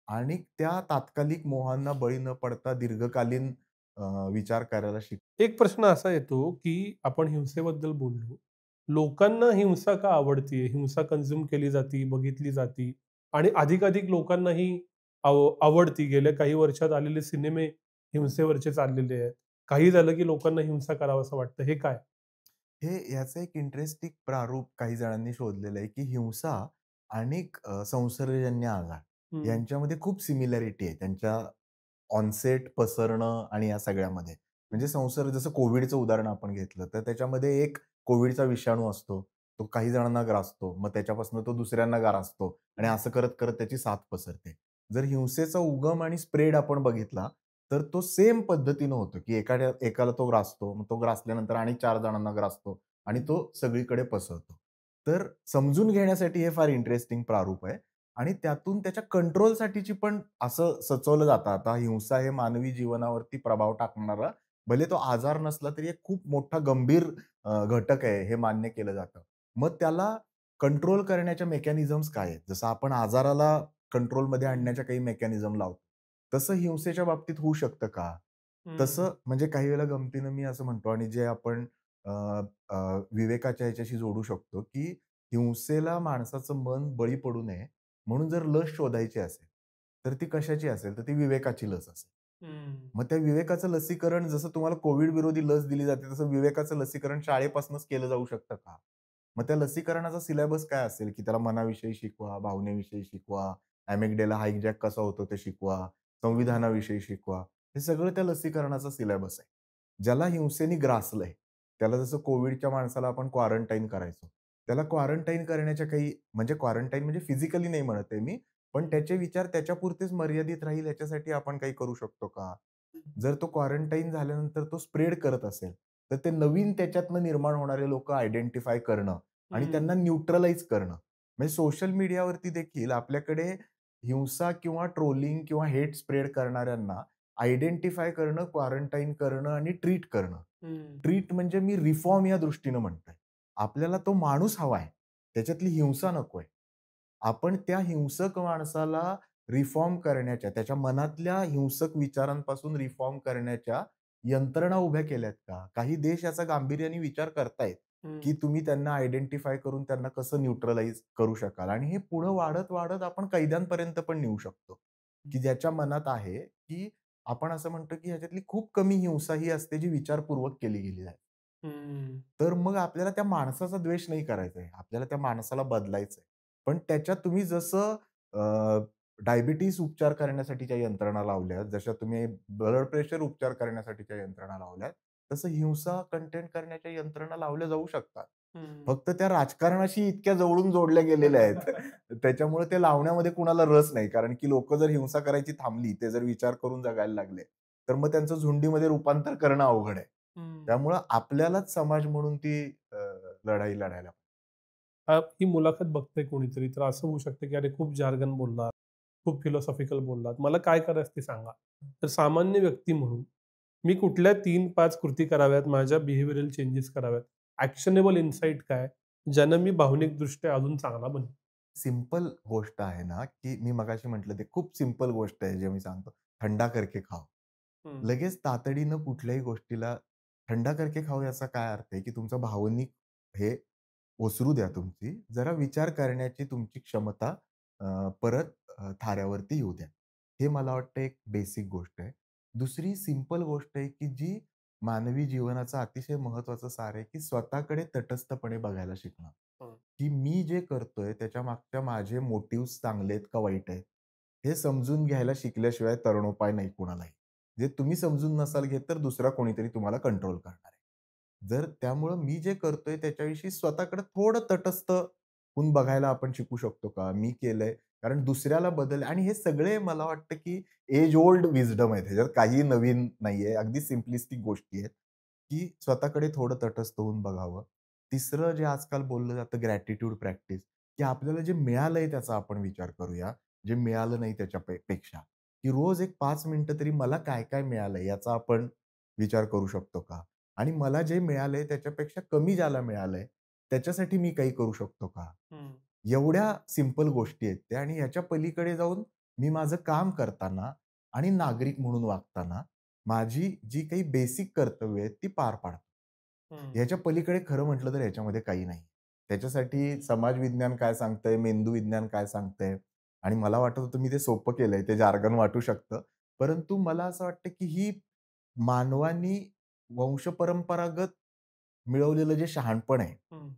आणि त्या तात्कालिक मोहांना बळी न पडता दीर्घकालीन विचार करायला एक प्रश्न असा येतो, की आपण हिंसेबद्दल बोललो. लोकांना हिंसा का आवडते? हिंसा कन्झ्युम केली जाती, बघितली जाती आणि अधिकाधिक लोकांना ही आवडती. गेल्या काही वर्षात आलेले सिनेमे हिंसेवरचे चाललेले आहेत. काही झालं, की लोकांना हिंसा करावंसं वाटतं. हे काय? हे याचं एक इंटरेस्टिंग प्रारूप काही जणांनी शोधलेलं आहे, की हिंसा आणि संसर्गजन्य आजार हं. यांच्यामध्ये खूप सिमिलॅरिटी आहे. त्यांच्या ऑनसेट, पसरणं आणि या सगळ्यामध्ये. म्हणजे संसर्ग जसं कोव्हिडचं उदाहरण आपण घेतलं, तर त्याच्यामध्ये एक कोव्हिडचा विषाणू असतो. तो काही जणांना ग्रासतो. मग त्याच्यापासून तो दुसऱ्यांना ग्रासतो आणि असं करत-करत त्याची साथ पसरते. जर हिंसेचा उगम आणि स्प्रेड आपण बघितला, तर तो सेम पद्धतीनं होतो, की एकाला तो ग्रासतो. मग तो ग्रासल्यानंतर आणि 4 जणांना ग्रासतो आणि तो सगळीकडे पसरतो. तर समजून घेण्यासाठी हे फार इंटरेस्टिंग प्रारूप आहे आणि त्यातून त्याच्या कंट्रोलसाठीची पण असं सुचवलं जातं. आता हिंसा हे मानवी जीवनावरती प्रभाव टाकणारा, भले तो आजार नसला तरी एक खूप मोठा गंभीर घटक आहे, हे मान्य केलं जातं. मग त्याला कंट्रोल करण्याच्या मेकॅनिझम्स काय आहेत? जसं आपण आजाराला कंट्रोलमध्ये आणण्याच्या काही मेकॅनिझम लावतो. तसं हिंसेच्या बाबतीत होऊ शकतं का? हं. तसं म्हणजे काही वेळेला गमतीनं मी असं म्हणतो आणि जे आपण अ, अ, विवेकाच्या ह्याच्याशी जोडू शकतो, की हिंसेला माणसाचं मन बळी पडू नये म्हणून जर लस शोधायची असेल, तर ती कशाची असेल? तर ती विवेकाची लस असेल. हं. मग त्या विवेकाचं लसीकरण जसं तुम्हाला कोव्हिड विरोधी लस दिली जाते, तसं विवेकाचं लसीकरण शाळेपासूनच केलं जाऊ शकतं का? मग त्या लसीकरणाचा सिलेबस काय असेल, की त्याला मनाविषयी शिकवा, भावनेविषयी शिकवा, अॅमिग्डाला हायजॅक कसा होतो ते शिकवा, संविधानाविषयी शिकवा. हे सगळं त्या लसीकरणाचा सिलेबस आहे. ज्याला हिंसेने ग्रासलंय, त्याला जसं कोव्हिडच्या माणसाला आपण क्वारंटाईन करायचो. त्याला क्वारंटाईन करण्याच्या काही म्हणजे क्वारंटाईन म्हणजे फिजिकली नाही म्हणत आहे मी, पण त्याचे विचार त्याच्यापुरतेच मर्यादित राहील याच्यासाठी आपण काही करू शकतो का? जर तो क्वारंटाईन झाल्यानंतर तो स्प्रेड करत असेल, तर ते नवीन त्याच्यातनं निर्माण होणारे लोकं आयडेंटिफाय करणं आणि हं. त्यांना न्यूट्रलाइज करणं. म्हणजे सोशल मीडियावरती देखील आपल्याकडे हिंसा किंवा ट्रोलिंग किंवा हेट स्प्रेड करणाऱ्यांना आयडेंटिफाय करणं, क्वारंटाईन करणं आणि ट्रीट करणं. हं. ट्रीट म्हणजे मी रिफॉर्म या दृष्टीनं म्हणतोय. आपल्याला तो माणूस हवा आहे. त्याच्यातली हिंसा नकोय. आपण त्या हिंसक माणसाला रिफॉर्म करण्याच्या, त्याच्या मनातल्या हिंसक विचारांपासून रिफॉर्म करण्याच्या यंत्रणा उभ्या केल्यात का? काही देश याचा गांभीर्याने विचार करतायत, हं. की तुम्ही त्यांना आयडेंटिफाय करून त्यांना कसं न्यूट्रलाइज करू शकाल आणि हे पुढं वाढत-वाढत आपण कैद्यांपर्यंत पण नेऊ शकतो, की ज्याच्या मनात आहे, की आपण असं म्हणतो, की ह्याच्यातली खूप कमी हिंसा ही असते, जी विचारपूर्वक केली गेली आहे. हं. तर मग आपल्याला त्या माणसाचा द्वेष नाही करायचा आहे. आपल्याला त्या माणसाला बदलायचं आहे. पण त्याच्यात तुम्ही जसं डायबिटीज उपचार करण्यासाठीच्या यंत्रणा लावल्या, जशा तुम्ही ब्लड प्रेशर उपचार करण्यासाठीच्या यंत्रणा लावल्यात, तसं हिंसा कंटेन करण्याच्या यंत्रणा लावल्या जाऊ शकतात. हं. फक्त त्या राजकारणाशी इतक्या जवळून जोडल्या गेलेल्या आहेत. त्याच्यामुळे ते लावण्यामध्ये कुणाला रस नाही. कारण की लोकं जर हिंसा करायची थांबली, ते जर विचार करून जगायला लागले, तर मग त्यांचं झुंडीमध्ये रूपांतर करणं अवघड आहे. हं. त्यामुळं आपल्यालाच समाज म्हणून ती लढाई लढायला ही मुलाखत बघतंय कोणीतरी, तर असं होऊ शकतं, की अरे खूप जार्गन बोललात, खूप फिलॉसॉफिकल बोललात. मला काय करायचं ते सांगा. तर सामान्य व्यक्ती म्हणून मी कुठल्या 3-5 कृती कराव्यात, माझ्या बिहेवियरल चेंजेस कराव्यात? ॲक्शनेबल इनसाईट काय? ज्यानं मी भावनिकदृष्ट्या अजून चांगला बनेन? सिंपल गोष्ट आहे ना, की मी मगाशी म्हटलं ते खूप सिंपल गोष्ट आहे जे मी सांगतो. ठंडा करके खाओ. हं. लगेच तातडीनं कुठल्याही गोष्टीला थंडा करके खाओ याचा काय अर्थ आहे, की तुमचा भावनिक हे ओसरू द्या तुमची. जरा विचार करण्याची तुमची क्षमता परत थाऱ्यावरती येऊ द्या. हे मला वाटतं एक बेसिक गोष्ट आहे. दुसरी सिंपल गोष्ट आहे, की जी मानवी जीवनाचा अतिशय महत्त्वाचं सार आहे, की स्वतःकडे तटस्थपणे बघायला शिकणं. हं. की मी जे करतोय त्याच्या मागच्या माझे मोटिव्हज चांगले आहेत का वाईट आहेत? हे समजून घ्यायला शिकल्याशिवाय तरणोपाय नाही कुणालाही. जे तुम्ही समजून नसाल घेत, तर दुसरा कोणीतरी तुम्हाला कंट्रोल करणार आहे. त्यामुळं मी जे करतोय त्याच्याविषयी स्वतःकडे थोडं तटस्थ होऊन बघायला आपण शिकू शकतो का? मी केलंय कारण दुसऱ्याला बदल आणि हे सगळे मला वाटतं, की एज ओल्ड विस्डम आहे. ह्याच्यात काही नवीन नाहीये. अगदी सिम्प्लिस्टिक गोष्टी आहेत, की स्वतःकडे थोडं तटस्थ होऊन बघावं. तिसरं जे आजकाल बोललं जातं ग्रॅटिट्यूड प्रॅक्टिस, की आपल्याला जे मिळालंय त्याचा आपण विचार करूया. जे मिळालं नाही त्याच्या पेक्षा, की रोज एक 5 मिनिटं तरी मला काय-काय मिळालंय याचा आपण विचार करू शकतो का? आणि मला जे मिळालंय त्याच्यापेक्षा कमी ज्याला मिळालंय, त्याच्यासाठी मी काही करू शकतो का? हं. एवढ्या सिंपल गोष्टी आहेत त्या आणि ह्याच्या पलीकडे जाऊन मी माझं काम करताना आणि नागरिक म्हणून वागताना माझी जी काही बेसिक कर्तव्य आहेत ती पार पाडतो. हं. ह्याच्या पलीकडे खरं म्हटलं तर ह्याच्यामध्ये काही नाही. त्याच्यासाठी समाज विज्ञान काय सांगतंय, मेंदू विज्ञान काय सांगतंय आणि मला वाटत होतं मी ते सोपं केलंय. ते जार्गन वाटू शकतं. परंतु मला असं वाटतं, की ही मानवानी वंशपरंपरागत मिळवलेलं जे शहाणपण आहे, हं.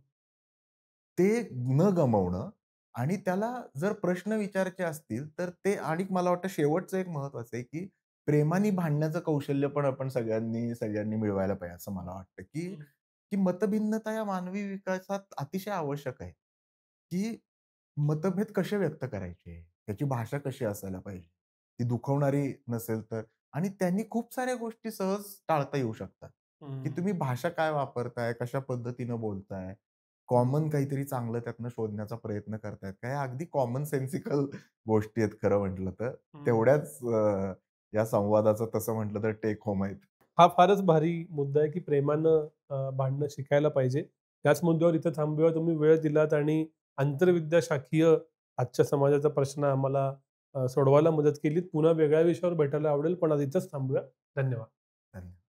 ते न गमावणं आणि त्याला जर प्रश्न विचारायचे असतील, तर ते आणि मला वाटतं शेवटचं एक महत्वाचं आहे, की प्रेमाने भांडण्याचं कौशल्य पण आपण सगळ्यांनी मिळवायला पाहिजे असं मला वाटतं, की हं. की मतभिन्नता या मानवी विकासात अतिशय आवश्यक आहे, की मतभेद कसे व्यक्त करायचे, त्याची भाषा कशी असायला पाहिजे, ती दुखवणारी नसेल तर आणि त्यांनी खूप साऱ्या गोष्टी सहज टाळता येऊ शकतात, की हं. तुम्ही भाषा काय वापरताय, कशा पद्धतीनं बोलताय, कॉमन काहीतरी चांगलं त्यातनं शोधण्याचा प्रयत्न करतायत का? या अगदी कॉमन सेन्सिकल गोष्टी आहेत खरं म्हटलं तर. हं. तेवढ्याच या संवादाचं तसं म्हटलं तर टेक होम आहेत. हा फारच भारी मुद्दा आहे, की प्रेमानं भांडणं शिकायला पाहिजे. त्याच मुद्द्यावर इथं थांबूया. तुम्ही वेळ दिलात आणि आंतरविद्या शाखीय आजच्या समाजाचा प्रश्न आम्हाला सोडवायला मदत केलीत. पुन्हा वेगळ्या विषयावर भेटायला आवडेल, पण आज इथंच थांबूया. धन्यवाद. धन्यवाद.